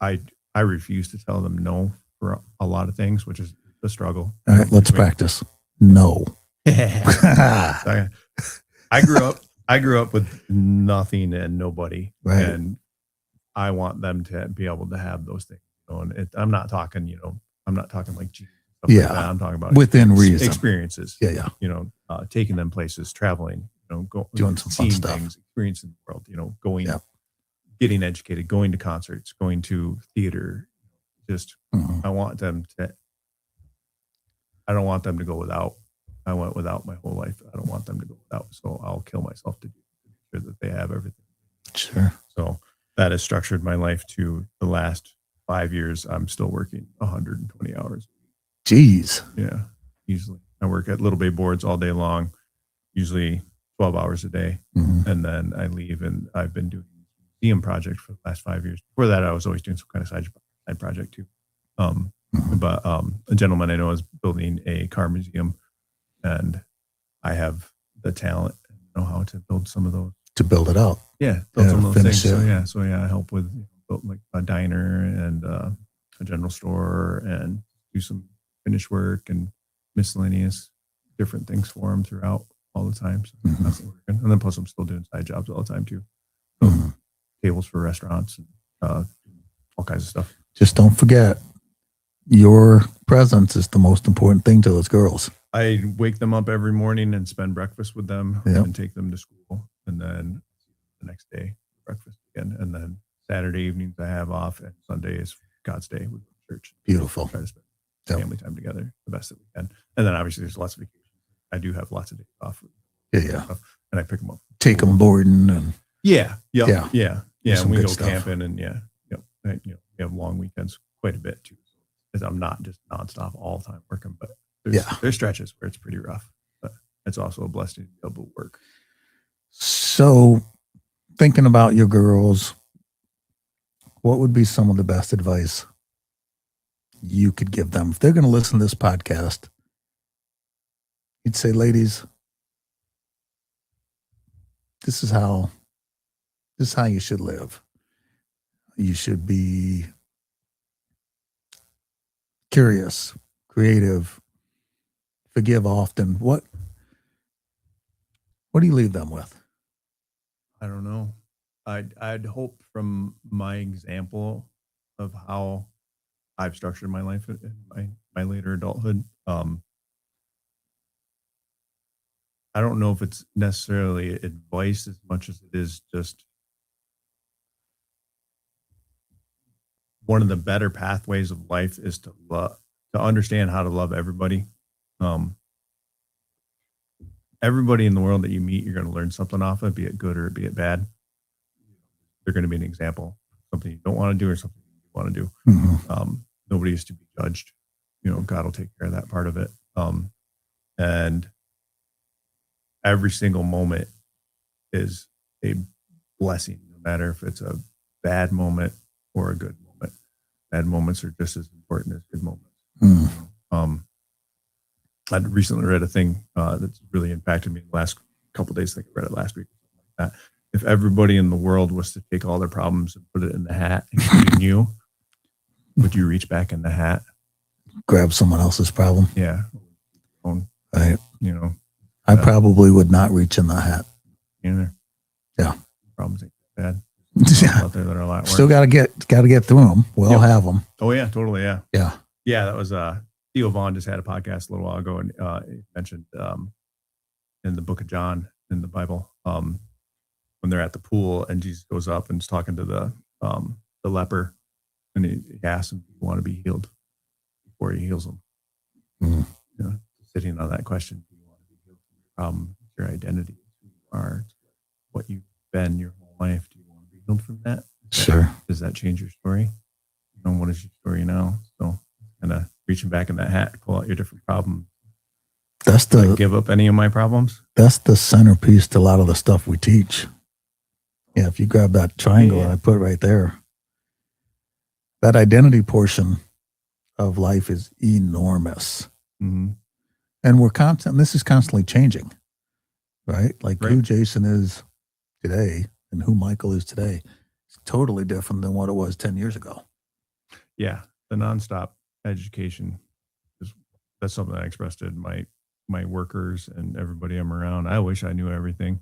I refuse to tell them no for a lot of things, which is a struggle. All right, let's practice. No. I grew up with nothing and nobody, right. And I want them to be able to have those things. And I'm not talking like Jesus. Like that. I'm talking about within reason experiences. Yeah. Taking them places, traveling, doing some fun stuff, things, experiencing the world, going, getting educated, going to concerts, going to theater. Just, I don't want them to go without. I went without my whole life. I don't want them to go without. So I'll kill myself to make sure that they have everything. Sure. So that has structured my life to the last 5 years. I'm still working 120 hours. Jeez. Yeah, easily. I work at Little Bay Boards all day long, usually 12 hours a day. And then I leave, and I've been doing a museum project for the last 5 years. Before that, I was always doing some kind of side project too. But a gentleman I know is building a car museum, and I have the talent, and know how to build some of those. To build it out. Yeah, build some of those finish things. it. So I help with build like a diner and a general store, and do some finish work and miscellaneous different things for them throughout all the time. So Mhm. constantly working. And then plus I'm still doing side jobs all the time too. Building tables for restaurants and all kinds of stuff. Just don't forget, your presence is the most important thing to those girls. I wake them up every morning and spend breakfast with them and take them to school. And then the next day, breakfast again. And then Saturday evenings I have off, and Sunday is God's day. We go to church. Beautiful. Try to spend family time together the best that we can. And then obviously there's lots of vacations. I do have lots of days off. Yeah. And I pick them up. Take them boarding and Yeah. Yeah. And we good go stuff. camping, and we have long weekends quite a bit too. So I'm not just nonstop all the time working, but there's stretches where it's pretty rough. But it's also a blessing to be able to work. So, thinking about your girls, what would be some of the best advice you could give them if they're going to listen to this podcast? You'd say, ladies, this is how you should live. You should be curious, creative, forgive often. What do you leave them with? I don't know. I'd hope from my example of how I've structured my life in my later adulthood. I don't know if it's necessarily advice as much as it is just one of the better pathways of life is to understand how to love everybody. Everybody in the world that you meet, you're going to learn something off of, be it good or be it bad. They're going to be an example, something you don't want to do or something you want to do. Mm-hmm. Nobody is to be judged. God will take care of that part of it. And every single moment is a blessing, no matter if it's a bad moment or a good moment. Bad moments are just as important as good moments. Mm. I recently read a thing that's really impacted me in the last couple of days. I think I read it last week. Like that. If everybody in the world was to take all their problems and put it in the hat, including you, would you reach back in the hat? Grab someone else's problem? Yeah. Right. I probably would not reach in the hat. Either. Yeah. Problems ain't bad. Yeah. Out there that are a lot worse. Still got to get through them. We'll have them. Oh yeah, totally. Yeah. Yeah. Yeah. That was Theo Vaughn just had a podcast a little while ago, and he mentioned in the book of John in the Bible, when they're at the pool and Jesus goes up and is talking to the leper, and he asks him, "Do you want to be healed?" Before he heals him. Mm-hmm. Sitting on that question, do you want to be healed from your problem, your identity, who you are, what you've been your whole life? Do you want to be healed from that? Sure. Does that change your story? What is your story now? So kind of reaching back in that hat to pull out your different problems. Give up any of my problems. That's the centerpiece to a lot of the stuff we teach. Yeah, if you grab that triangle and I put it right there, that identity portion of life is enormous. Mm-hmm. And this is constantly changing, right? Like who Jason is today and who Michael is today is totally different than what it was 10 years ago. Yeah. The nonstop education that's something I expressed to my workers and everybody I'm around. I wish I knew everything,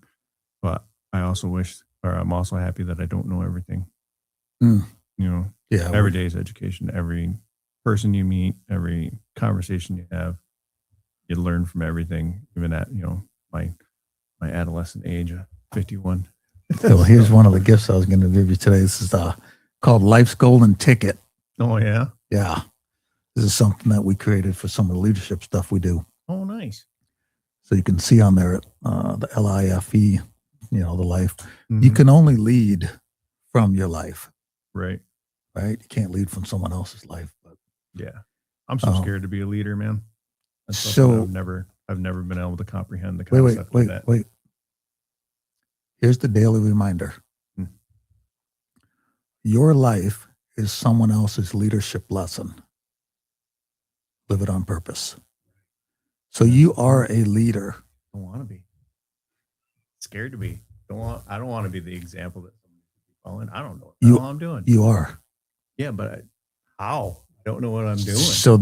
but I'm also happy that I don't know everything. Every day is education. Every person you meet, every conversation you have, you learn from everything, even at, my adolescent age of 51. Well, here's one of the gifts I was going to give you today. This is called Life's Golden Ticket. Oh, yeah? Yeah. This is something that we created for some of the leadership stuff we do. Oh, nice. So you can see on there the L.I.F.E, the life. Mm-hmm. You can only lead from your life. Right. You can't lead from someone else's life. But yeah. I'm so scared to be a leader, man. That's so I've never been able to comprehend the concept of that. Wait. Here's the daily reminder. Your life is someone else's leadership lesson. Live it on purpose. So you are a leader. I want to be. scared to be. I don't want to be the example that somebody should be following. I don't know what the You- hell I'm doing. You are. Yeah, but how? I don't know what I'm doing. So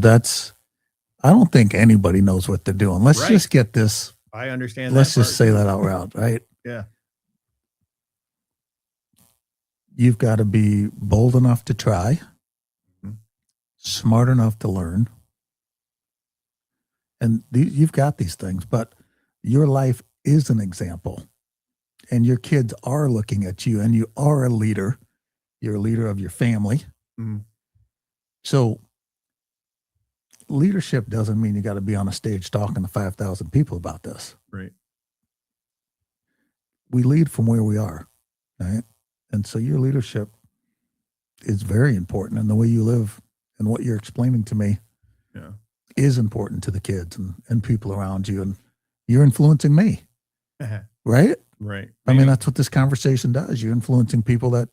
I don't think anybody knows what they're doing. Let's Right. just get this. I understand. Let's that just part say too. that out loud, right? Yeah. You've got to be bold enough to try, Mhm. smart enough to learn. And you've got these things, but your life is an example. And your kids are looking at you, and you are a leader. You're a leader of your family. Mhm. So leadership doesn't mean you got to be on a stage talking to 5,000 people about this. Right. We lead from where we are, right? And so your leadership is very important, and the way you live and what you're explaining to me Yeah. is important to the kids and people around you, and you're influencing me, right? Right. I mean, that's what this conversation does. You're influencing people that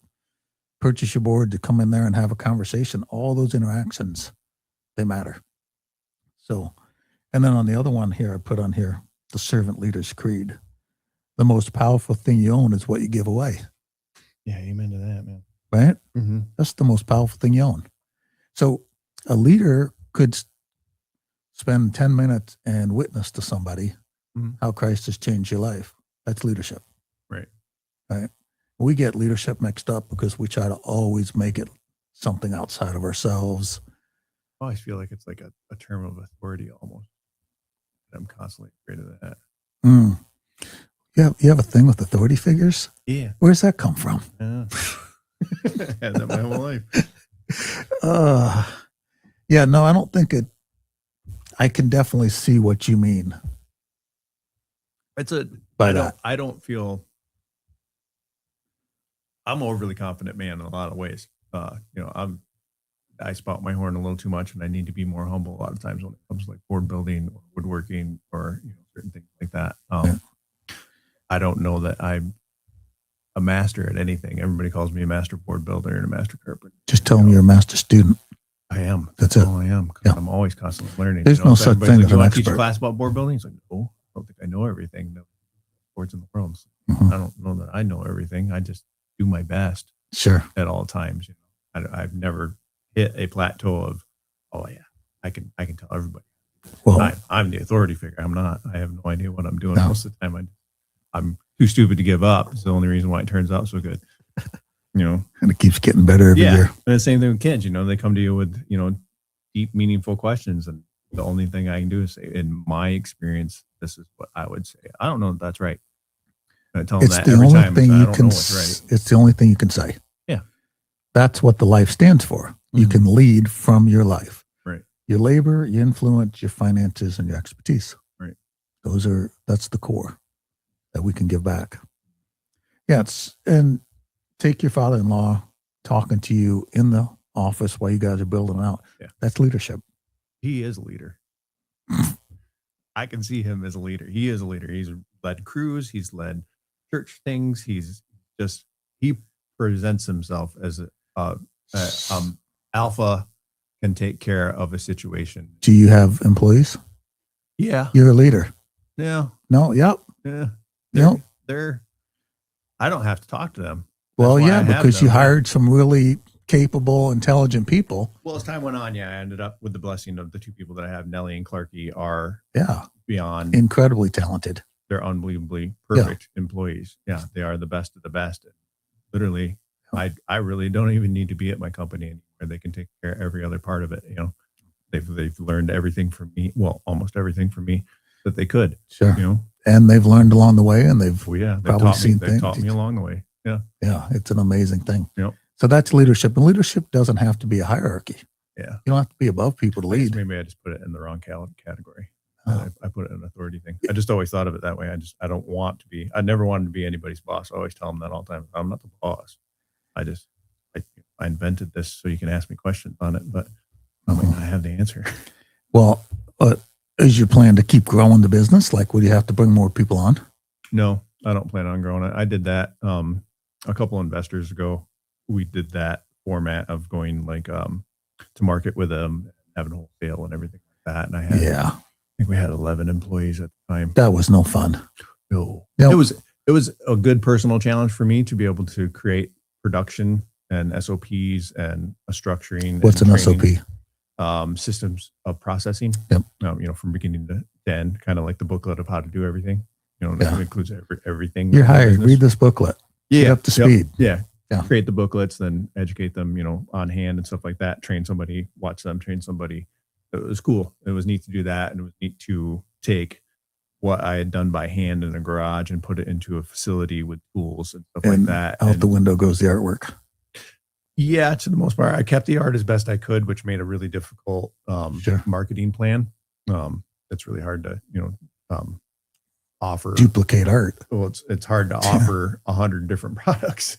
purchase your board to come in there and have a conversation. All those interactions, they matter. So, and then on the other one here, I put on here, the servant leader's creed. The most powerful thing you own is what you give away, Yeah. Amen to that, man. right? Mm-hmm. That's the most powerful thing you own. So a leader could spend 10 minutes and witness to somebody Mhm. how Christ has changed your life. That's leadership. Right. Right. We get leadership mixed up because we try to always make it something outside of ourselves. I always feel like it's like a term of authority almost. I'm constantly afraid of that. Mm. You have a thing with authority figures? Yeah. Where's that come from? Yeah. Had that my whole life. Yeah, no, I don't think it. I can definitely see what you mean It's a. by that. I don't feel. I'm an overly confident man in a lot of ways. I spout my horn a little too much, and I need to be more humble a lot of times when it comes to like board building or woodworking or certain things like that. I don't know that I'm a master at anything. Everybody calls me a master board builder and a master carpenter. Just tell them you're a master student. I am. That's it. all I am. 'Cause Yeah. I'm always constantly learning. There's no such everybody's thing like, as you an want to teach a expert. class about board building? It's like, no, I don't think I know everything. No boards in the world. Mhm. I don't know that I know everything. I just do my best Sure. at all times. I've never hit a plateau of, oh yeah, I can tell everybody. Well, I'm the authority figure. I'm not. I have no idea what I'm doing. No. Most of the time, I'm too stupid to give up. It's the only reason why it turns out so good. and it keeps getting better every year. And the same thing with kids. They come to you with deep, meaningful questions, and the only thing I can do is say, in my experience, this is what I would say. I don't know if that's right. I tell them It's that the every only time. thing I you don't can. know what's right. It's the only thing you can say. Yeah. That's what the life stands for. You Mhm. can lead from your life. Right. Your labor, your influence, your finances, and your expertise. Right. That's the core that we can give back. Yeah. And take your father-in-law talking to you in the office while you guys are building out. Yeah. That's leadership. He is a leader. I can see him as a leader. He is a leader. He's led crews. He's led church things. He presents himself as alpha, can take care of a situation. Do you have employees? Yeah. You're a leader. Yeah. No. Yep. Yeah. No. I don't have to talk to them. Well, why I yeah, have because you them. hired some really capable, intelligent people. Well, as time went on, I ended up with the blessing of the two people that I have, Nellie and Clarky, are Yeah. beyond. Incredibly talented. They're unbelievably perfect employees. Yeah, they are the best of the best. Literally, I really don't even need to be at my company anymore. They can take care of every other part of it. They've learned everything from me. Well, almost everything from me that they could. Sure. And they've learned along the way, and they've they've probably seen things. They've taught me along the way. Yeah. Yeah, it's an amazing thing. Yep. So that's leadership, and leadership doesn't have to be a hierarchy. Yeah. You don't have to be above people to lead. Maybe I just put it in the wrong category. Oh. I put it in an authority thing. I just always thought of it that way. I don't want to be. I never wanted to be anybody's boss. I always tell them that all the time. I'm not the boss. I invented this so you can ask me questions on it, but I might not have the answer. Well, is your plan to keep growing the business? Like, would you have to bring more people on? No, I don't plan on growing it. I did that a couple investors ago. We did that format of going to market with them, having wholesale and everything like that. And I think we had 11 employees at the time. That was no fun. No, No. it it was a good personal challenge for me to be able to create production and SOPs and a structuring. What's and an training, SOP? systems of processing. Yep. From beginning to end, kind of like the booklet of how to do everything. It Yeah. includes everything. You're in the hired. business. Read this booklet. Get Yeah. up to speed. Yeah. Yeah. Create the booklets, then educate them, on hand and stuff like that. Train somebody, watch them train somebody. It was cool. It was neat to do that. And it was neat to take what I had done by hand in a garage and put it into a facility with tools and stuff like And that. out And the window goes the artwork. yeah, to the most part, I kept the art as best I could, which made a really difficult Sure. marketing plan. It's really hard to, offer. Duplicate art. Well, it's hard to offer 100 different products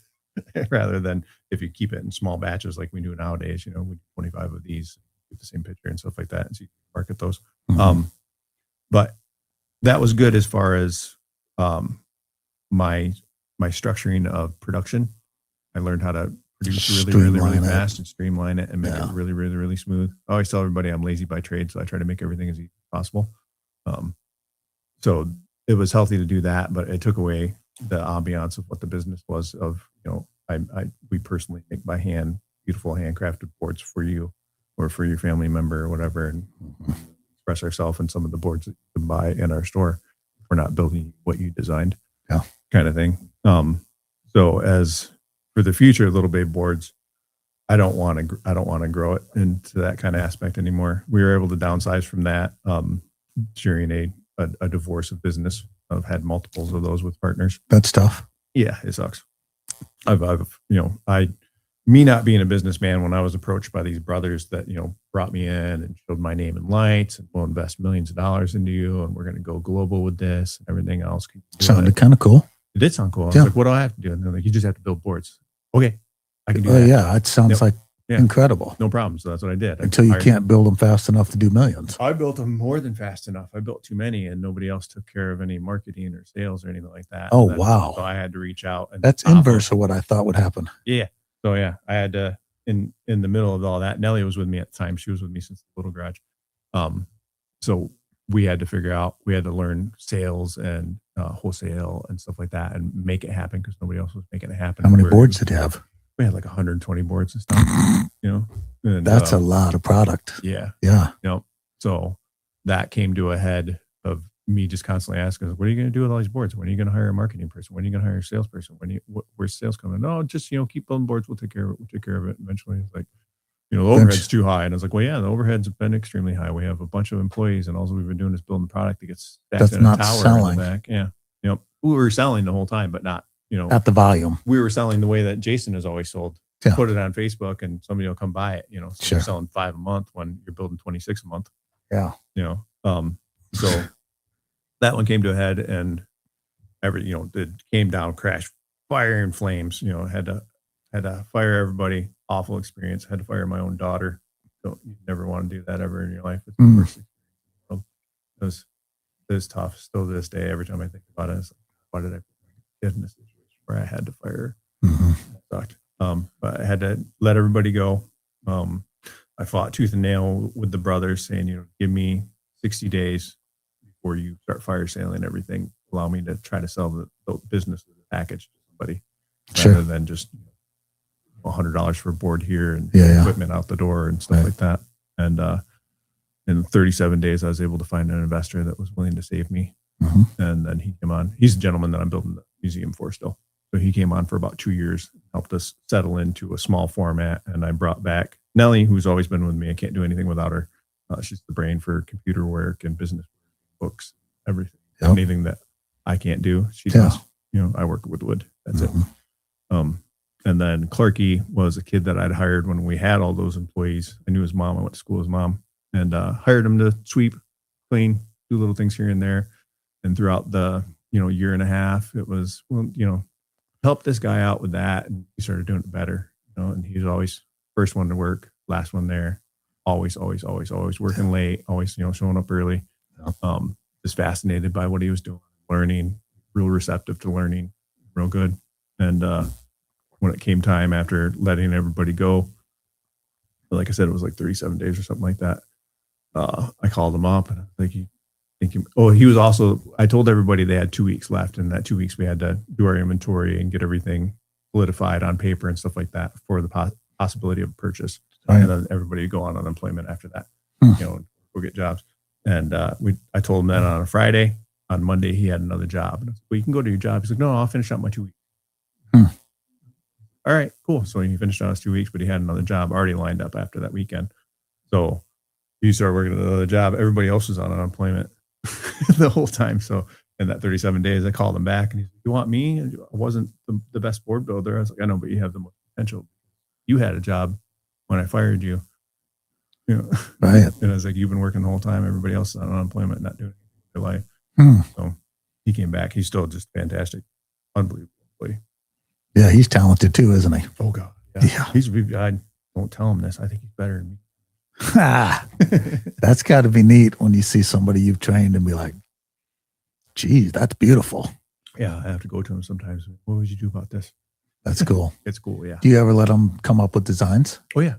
rather than if you keep it in small batches like we do nowadays. We do 25 of these, get the same picture and stuff like that, and so you can market those. Mhm. But that was good as far as my structuring of production. I learned how to produce really Streamline it. fast and streamline it and make Yeah. it really, really, really smooth. I always tell everybody I'm lazy by trade, so I try to make everything as easy as possible. So it was healthy to do that, but it took away the ambiance of what the business was of, we personally make by hand beautiful handcrafted boards for you or for your family member or whatever, and express ourselves in some of the boards that you can buy in our store. We're not building what you designed, Yeah. kind of thing. So as for the future of Little Babe boards, I don't want to grow it into that kind of aspect anymore. We were able to downsize from that during a divorce of business. I've had multiples of those with partners. That's tough. Yeah, it sucks. Me not being a businessman, when I was approached by these brothers that, brought me in and showed my name in lights and we'll invest millions of dollars into you and we're going to go global with this and everything else. Sounded kind of cool. It did sound cool. I was Yeah. like, what do I have to do? And they're like, you just have to build boards. Okay, I can do Oh that. yeah, it sounds Yep. like Yeah. incredible. No problem. So that's what I did. Until you can't build them fast enough to do millions. I built them more than fast enough. I built too many and nobody else took care of any marketing or sales or anything like that. Oh, And wow. So I had to reach out. And That's inverse of what I thought would happen. Yeah. So yeah, I had to, in the middle of all that, Nellie was with me at the time. She was with me since the little garage. So we had to learn sales and wholesale and stuff like that and make it happen because nobody else was making it happen. How many boards did you have? We had like 120 boards and stuff, and, That's a lot of product. yeah. Yeah. So that came to a head of me just constantly asking, what are you going to do with all these boards? When are you going to hire a marketing person? When are you going to hire a salesperson? Where's sales coming? No, just, keep building boards. We'll take care of it. We'll take care of it. Eventually it's like, the overhead's too high. And I was like, well, yeah, the overhead's been extremely high. We have a bunch of employees and all we've been doing is building product that gets stacked That's in a not tower selling. in the back. Yeah. We were selling the whole time, but not, At the volume. we were selling the way that Jason has always sold. Yeah. Put it on Facebook and somebody will come buy it, so Sure. you're selling 5 a month when you're building 26 a month. Yeah. So that one came to a head and it came down, crashed, fire and flames, had to fire everybody. Awful experience. Had to fire my own daughter. So you never want to do that ever in your life. It's the worst experience in the world. It was tough. Still to this day, every time I think about it, it's like, why did I put my kid in a situation where I had to fire her? Mhm. It sucked. But I had to let everybody go. I fought tooth and nail with the brothers saying, give me 60 days before you start fire sailing everything. Allow me to try to sell the business as a package to somebody rather than just $100 for a board here and equipment out the door and stuff like that. And in 37 days, I was able to find an investor that was willing to save me. Mhm. And then he came on. He's a gentleman that I'm building the museum for still. So he came on for about 2 years, helped us settle into a small format. And I brought back Nellie, who's always been with me. I can't do anything without her. She's the brain for computer work and business books, everything. Yep. Anything that I can't do, she does. I work with wood. That's it. And then Clarky was a kid that I'd hired when we had all those employees. I knew his mom. I went to school with his mom and hired him to sweep, clean, do little things here and there. And throughout the, year and a half, it was, help this guy out with that. And he started doing it better, and he was always first one to work, last one there, always working late, always, showing up early. Just fascinated by what he was doing, learning, real receptive to learning, real good. And when it came time after letting everybody go, like I said, it was like 37 days or something like that. I called him up and I was like, Thank you. Oh, he was also, I told everybody they had 2 weeks left. And that 2 weeks we had to do our inventory and get everything solidified on paper and stuff like that for the possibility of purchase. Right. And then everybody would go on unemployment after that, go get jobs. And I told him that on a Friday. On Monday, he had another job. And I said, well, you can go to your job. He's like, no, I'll finish out my 2 weeks. All right, cool. So he finished out his 2 weeks, but he had another job already lined up after that weekend. So he started working at another job. Everybody else was on unemployment the whole time. So in that 37 days, I called him back and he's like, you want me? I wasn't the best board builder. I was like, I know, but you have the most potential. You had a job when I fired you. Right. And I was like, you've been working the whole time. Everybody else is on unemployment, not doing anything with their life. So he came back. He's still just fantastic. Unbelievably. Yeah, he's talented too, isn't he? Oh God. Yeah. I don't tell him this. I think he's better than me. That's got to be neat when you see somebody you've trained and be like, geez, that's beautiful. Yeah, I have to go to him sometimes. What would you do about this? That's cool. It's cool, yeah. Do you ever let them come up with designs? Oh, yeah.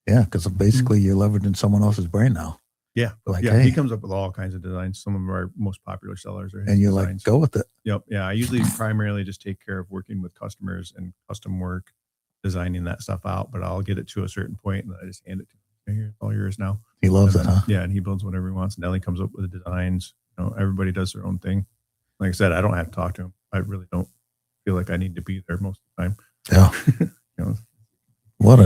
Yeah, because basically you're leveraging someone else's brain now. Yeah. Like, yeah, hey. He comes up with all kinds of designs. Some of our most popular sellers are his and you're designs. like, go with it. Yep. Yeah. I usually primarily just take care of working with customers and custom work, designing that stuff out, but I'll get it to a certain point and then I just hand it to him. Here, it's all yours now. He loves it, huh? Yeah. And he builds whatever he wants. And Ellie comes up with the designs. Everybody does their own thing. Like I said, I don't have to talk to him. I really don't feel like I need to be there most of the time. Yeah. What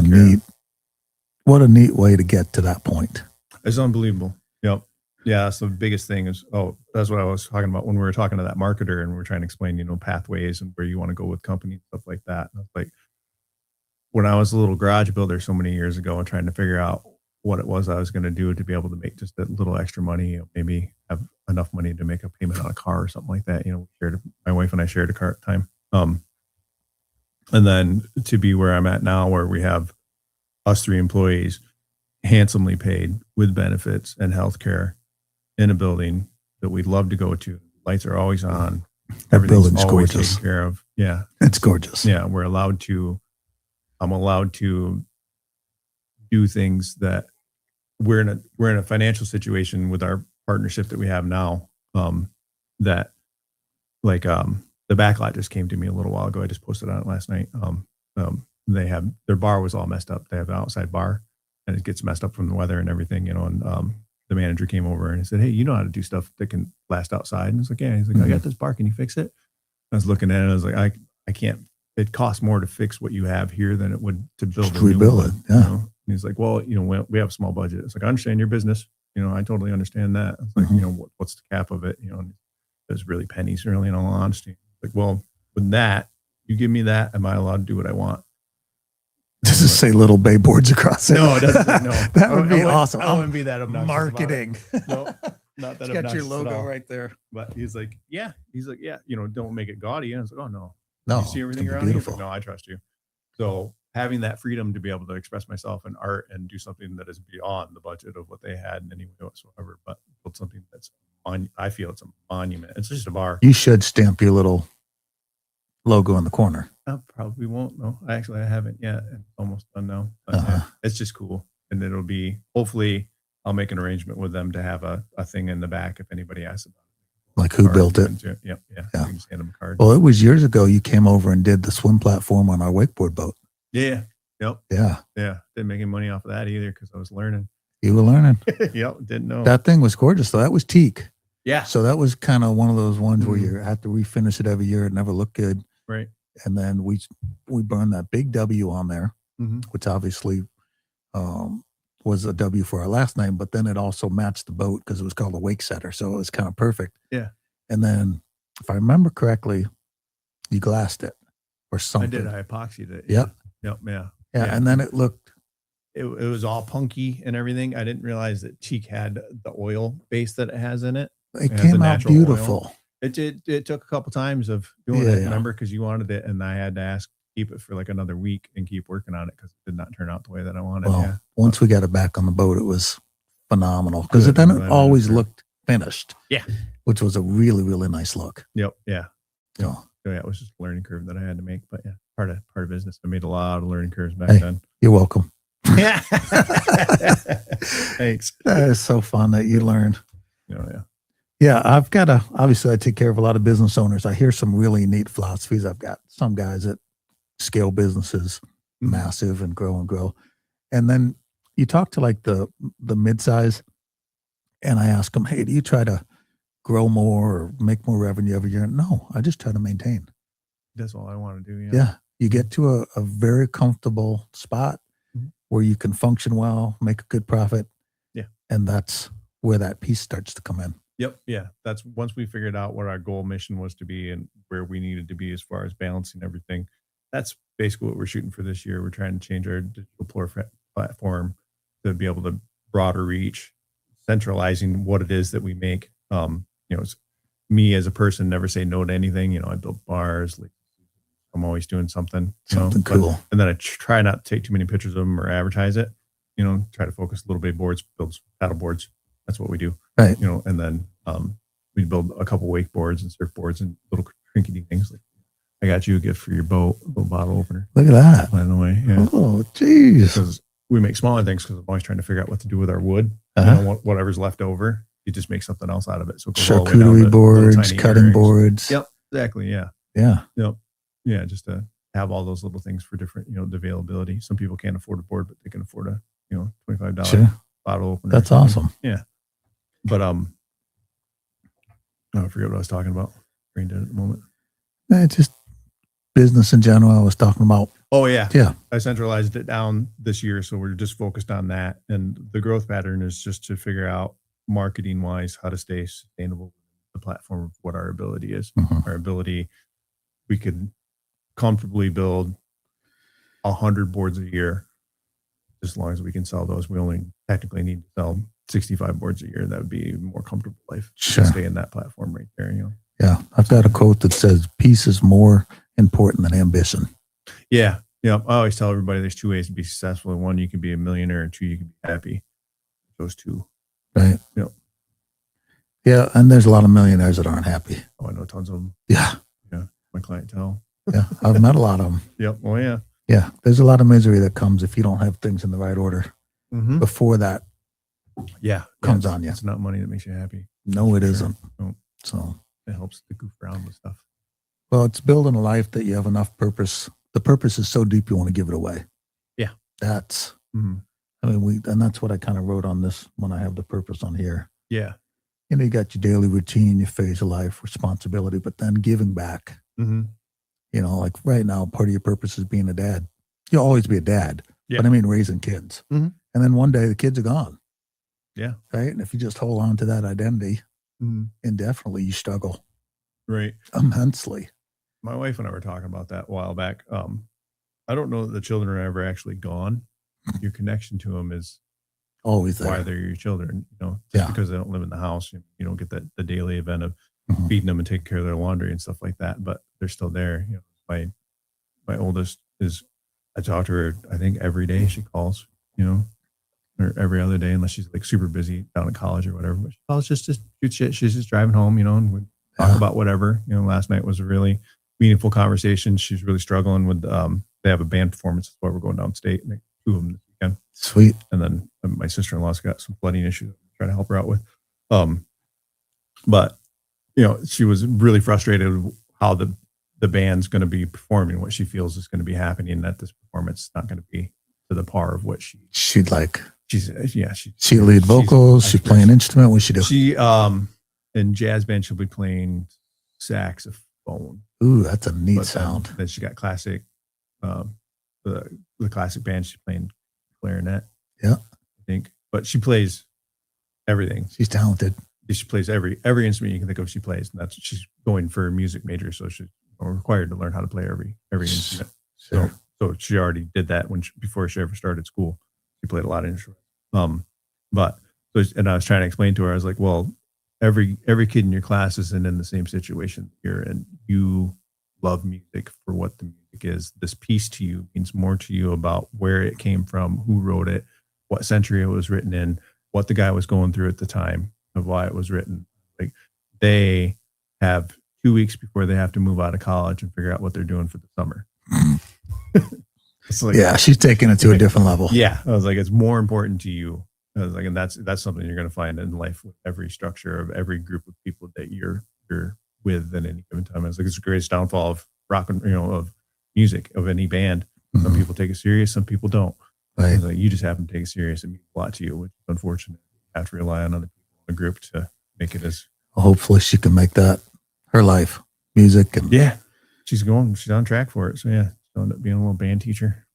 a neat way to get to that point. It's unbelievable. Yep. Yeah. So the biggest thing is, that's what I was talking about when we were talking to that marketer and we are trying to explain, pathways and where you want to go with companies, stuff like that. And I was like, when I was a little garage builder so many years ago and trying to figure out what it was I was going to do to be able to make just a little extra money, maybe have enough money to make a payment on a car or something like that. My wife and I shared a car at the time. And then to be where I'm at now, where we have us 3 employees handsomely paid with benefits and healthcare in a building that we'd love to go to. Lights are always on. That building's always gorgeous. taken care of. Yeah. It's gorgeous. Yeah. I'm allowed to do things that we're in a financial situation with our partnership that we have now. That like, the backlot just came to me a little while ago. I just posted on it last night. They have, their bar was all messed up. They have an outside bar and it gets messed up from the weather and everything, and the manager came over and he said, hey, you know how to do stuff that can last outside? And it's like, yeah. He's like, I got this bar. Can you fix it? I was looking at it. I was like, I can't, it costs more to fix what you have here than it would to build a new rebuild one, it. Yeah. And he's like, well, we have a small budget. It's like, I understand your business. I totally understand that. It's like, what's the cap of it? And it's really pennies, really, in all honesty. Like, well, with that, you give me that. Am I allowed to do what I want? Does it say little bay boards across it? No, it doesn't. No. That would be awesome. I wouldn't be that obnoxious. Marketing. No, not that It's got your obnoxious logo at all. right there. But he's like, yeah. Don't make it gaudy. And I was like, oh, no. No, You see everything it's around you? beautiful. No, I trust you. So having that freedom to be able to express myself in art and do something that is beyond the budget of what they had in any way whatsoever, but build something that's I feel it's a monument. It's just a bar. You should stamp your little logo in the corner. I probably won't. No, I haven't yet. It's almost done now. But it's just cool. And it'll be, hopefully I'll make an arrangement with them to have a thing in the back if anybody asks about it. Like who built it? Yep. Yeah. You can just hand them a card. Well, it was years ago you came over and did the swim platform on our wakeboard boat. Yeah. Yep. Yeah. Yeah. Didn't make any money off of that either because I was learning. You were learning. Yep. Didn't know. That thing was gorgeous, though. That was teak. Yeah. So that was kind of one of those ones where you have to refinish it every year. It never looked good. Right. And then we burned that big W on there, which obviously was a W for our last name, but then it also matched the boat because it was called a wake setter. So it was kind of perfect. Yeah. And then if I remember correctly, you glassed it or something. I did. I epoxied it. Yep. Yep. Yeah. Yeah. And then it looked. It was all punky and everything. I didn't realize that teak had the oil base that it has in it. It came out beautiful. Oil. It took a couple times of doing it, remember, because you wanted it, and I had to ask to keep it for like another week and keep working on it because it did not turn out the way that I wanted. Well, once we got it back on the boat, it was phenomenal because then it always looked finished. Yeah, which was a really, really nice look. Yep. Yeah. Yeah. So yeah, it was just a learning curve that I had to make, but yeah, part of business. I made a lot of learning curves back then. You're welcome. Yeah. Thanks. That is so fun that you learned. Oh, yeah. Yeah, obviously I take care of a lot of business owners. I hear some really neat philosophies. I've got some guys that scale businesses Mhm. massive and grow and grow. And then you talk to like the midsize, and I ask them, hey, do you try to grow more or make more revenue every year? No, I just try to maintain. That's all I want to do. Yeah. Yeah. You get to a very comfortable spot Mhm. where you can function well, make a good profit. Yeah. And that's where that piece starts to come in. Yep. Yeah. That's once we figured out what our goal mission was to be and where we needed to be as far as balancing everything. That's basically what we're shooting for this year. We're trying to change our digital platform to be able to broader reach, centralizing what it is that we make. It's me as a person never say no to anything. I build bars. Like, I'm always doing something. Something cool. And then I try not to take too many pictures of them or advertise it. Try to focus little bay boards, build paddle boards. That's what we do. Right. And then we build a couple wakeboards and surfboards and little trinkety things. Like, I got you a gift for your boat, a little bottle opener. Look at that. By the way, yeah. Oh, geez. Because we make smaller things because I'm always trying to figure out what to do with our wood. Whatever's left over, you just make something else out of it. So it goes all the way down charcuterie to boards, little tiny cutting earrings. boards. Yep, exactly. Yeah. Yeah. Yep. Yeah, just to have all those little things for different, the availability. Some people can't afford a board, but they can afford a, $25 Sure. bottle opener. That's awesome. Yeah. But I forget what I was talking about. Brain dead at the moment. Just business in general. I was talking about. Oh yeah. Yeah. I centralized it down this year, so we're just focused on that. And the growth pattern is just to figure out marketing wise how to stay sustainable. The platform of what our ability is. Mhm. Our ability, we could comfortably build 100 boards a year, as long as we can sell those. We only technically need to sell 65 boards a year. That would be a more comfortable life. Sure. Stay in that platform right there. Yeah. I've got a quote that says peace is more important than ambition. Yeah. Yeah. I always tell everybody there's two ways to be successful. One, you can be a millionaire, and two, you can be happy. Those two. Right. Yep. Yeah. And there's a lot of millionaires that aren't happy. Oh, I know tons of them. Yeah. Yeah. My clientele. Yeah. I've met a lot of them. Yep. Oh yeah. Yeah. There's a lot of misery that comes if you don't have things in the right order before that comes on you. It's not money that makes you happy. No, it isn't. No. So it helps to goof around with stuff. Well, it's building a life that you have enough purpose. The purpose is so deep you want to give it away. Yeah. That's, and that's what I kind of wrote on this when I have the purpose on here. Yeah. You got your daily routine, your phase of life, responsibility, but then giving back. Like right now, part of your purpose is being a dad. You'll always be a dad, but I mean, raising kids. And then one day the kids are gone. Yeah. Right. And if you just hold on to that identity indefinitely, you struggle. Right. Immensely. My wife and I were talking about that a while back. I don't know that the children are ever actually gone. Your connection to them is always there. Why they're your children, because they don't live in the house. You don't get the daily event of feeding them and taking care of their laundry and stuff like that, but they're still there. My oldest I talk to her, I think every day she calls, or every other day, unless she's like super busy down at college or whatever, but she calls just to shoot shit. She's just driving home, and we talk about whatever. Last night was a really meaningful conversation. She's really struggling with, they have a band performance. That's why we're going downstate, and 2 of them this weekend. Sweet. And then my sister-in-law's got some flooding issues I'm trying to help her out with. But she was really frustrated with how the band's going to be performing, what she feels is going to be happening, and that this performance is not going to be to the par of what she'd like. She lead vocals. She's playing instrument. What she do? She in jazz band she'll be playing saxophone. Ooh, that's a neat sound. Then she got classic, the classic band. She's playing clarinet. Yeah, I think, but she plays everything. She's talented. She plays every instrument you can think of. She plays, and that's she's going for a music major, so she's required to learn how to play every instrument. Sure. So she already did that before she ever started school. She played a lot of instruments. And I was trying to explain to her, I was like, well, every kid in your class isn't in the same situation here, and you love music for what the music is. This piece to you means more to you about where it came from, who wrote it, what century it was written in, what the guy was going through at the time of why it was written. Like, they have 2 weeks before they have to move out of college and figure out what they're doing for the summer. She's taking it to a different level. Yeah. I was like, it's more important to you Like, and that's something you're going to find in life with every structure of every group of people that you're with at any given time. It's like it's the greatest downfall of rock and of music of any band. Some people take it serious, some people don't. Right. It's like you just happen to take it serious. It means a lot to you, which is unfortunate. You have to rely on other people in the group to make it as. Well, hopefully she can make that her life, music, and she's on track for it. So yeah, she'll end up being a little band teacher.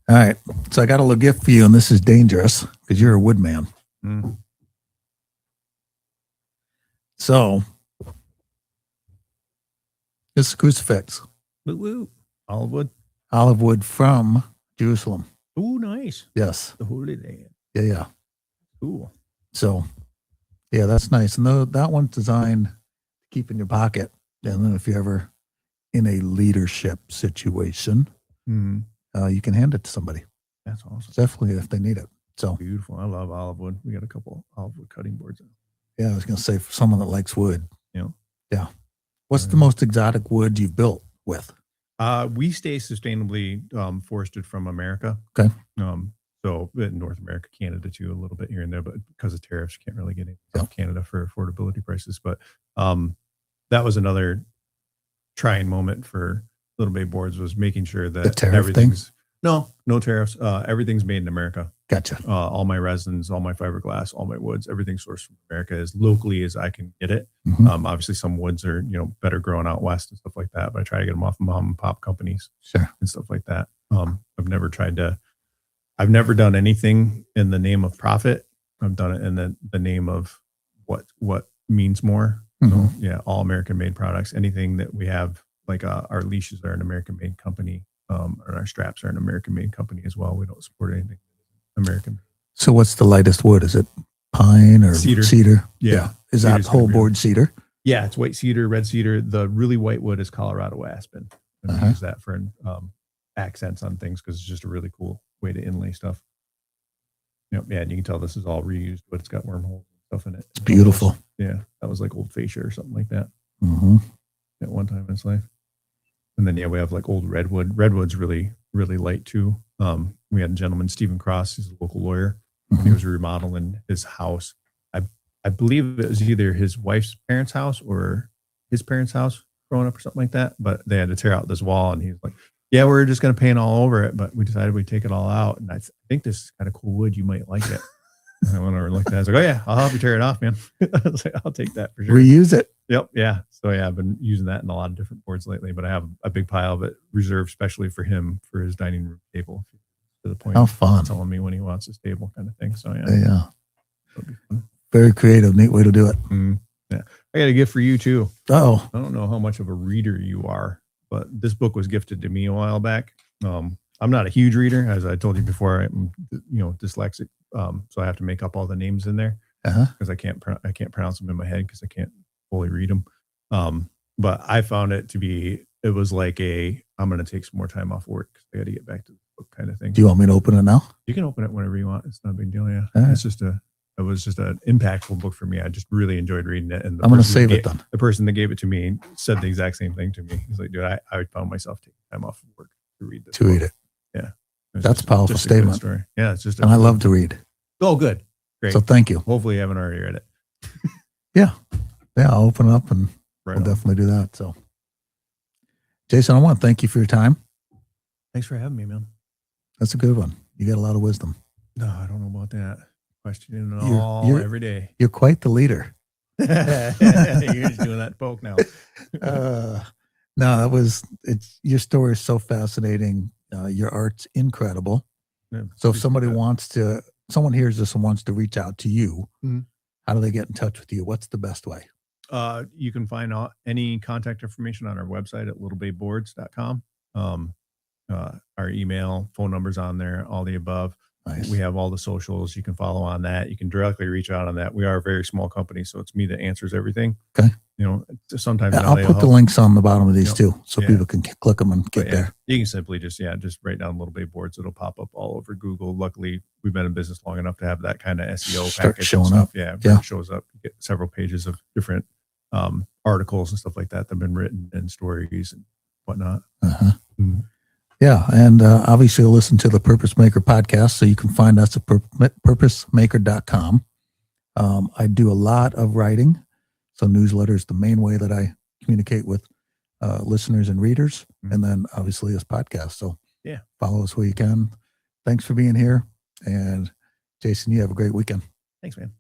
All right. So I got a little gift for you, and this is dangerous because you're a wood man. So this is a crucifix. Woo-woo. Olive wood. Olive wood from Jerusalem. Oh, nice. Yes. The Holy Land. Yeah. Cool. So, yeah, that's nice. And that one's designed to keep in your pocket. And then if you're ever in a leadership situation, you can hand it to somebody. That's awesome. Definitely if they need it. So beautiful. I love olive wood. We got a couple olive wood cutting boards. Yeah, I was going to say for someone that likes wood. Yeah. What's the most exotic wood you've built with? We stay sustainably forested from America. Okay. So in North America, Canada too, a little bit here and there, but because of tariffs, you can't really get into Canada for affordability prices. But that was another trying moment for Little Bay Boards, was making sure that everything's no tariffs. Everything's made in America. Gotcha. All my resins, all my fiberglass, all my woods, everything's sourced from America as locally as I can get it. Obviously some woods are, better growing out west and stuff like that, but I try to get them off mom and pop companies and stuff like that. I've never done anything in the name of profit. I've done it in the name of what means more. So yeah, all American made products. Anything that we have, like our leashes are an American made company, and our straps are an American made company as well. We don't support anything American. So what's the lightest wood? Is it pine or cedar? Yeah. Is that whole board cedar? Yeah, it's white cedar, red cedar. The really white wood is Colorado aspen. And we use that for accents on things because it's just a really cool way to inlay stuff. And you can tell this is all reused, but it's got wormholes and stuff in it. It's beautiful. Yeah, that was like old fascia or something like that at one time in its life. And then we have like old redwood. Redwood's really, really light too. We had a gentleman, Stephen Cross, he's a local lawyer. He was remodeling his house. I believe it was either his wife's parents' house or his parents' house growing up or something like that. But they had to tear out this wall, and he was like, "Yeah, we're just going to paint all over it, but we decided we'd take it all out. And I think this is kind of cool wood. You might like it." And I went over and looked at it. I was like, "Oh yeah, I'll help you tear it off, man." I was like, "I'll take that for sure." Reuse it. Yep. Yeah. So yeah, I've been using that in a lot of different boards lately, but I have a big pile of it reserved specially for him for his dining room table. To the point of fun. Telling me when he wants his table kind of thing. So yeah. Very creative, neat way to do it. Yeah. I got a gift for you too. Oh. I don't know how much of a reader you are, but this book was gifted to me a while back. I'm not a huge reader, as I told you before. I'm dyslexic, so I have to make up all the names in there because I can't pronounce them in my head because I can't fully read them. But I found it was like I'm going to take some more time off work because I got to get back to the book kind of thing. Do you want me to open it now? You can open it whenever you want. It's not a big deal. Yeah, right. It was just an impactful book for me. I just really enjoyed reading it. And I'm going to save it then. The person that gave it to me said the exact same thing to me. He's like, "Dude, I found myself taking time off of work to read this. Read it. Yeah, that's a powerful statement. Story. Yeah, it's just. And I love to read. Oh, good, great. So thank you. Hopefully, you haven't already read it. Yeah, I'll open it up and we'll definitely do that. So, Jason, I want to thank you for your time. Thanks for having me, man. That's a good one. You got a lot of wisdom. No, I don't know about that. Questioning it all every day. You're quite the leader. You're just doing that poke now. No, your story is so fascinating. Your art's incredible. Yeah, so if someone hears this and wants to reach out to you, how do they get in touch with you? What's the best way? You can find any contact information on our website at littlebayboards.com. Our email, phone numbers on there, all the above. Nice. We have all the socials. You can follow on that. You can directly reach out on that. We are a very small company, so it's me that answers everything. Okay. Sometimes I'll put the links on the bottom of these too, so people can click them and get there. You can simply just write down Little Bay Boards. It'll pop up all over Google. Luckily, we've been in business long enough to have that kind of SEO package showing up. Yeah, it shows up. You get several pages of different articles and stuff like that have been written and stories and whatnot. Yeah. And obviously, listen to the Purpose Maker podcast. So you can find us at purposemaker.com. I do a lot of writing. So newsletter is the main way that I communicate with listeners and readers. And then obviously this podcast. So Yeah. follow us where you can. Thanks for being here. And Jason, you have a great weekend. Thanks, man.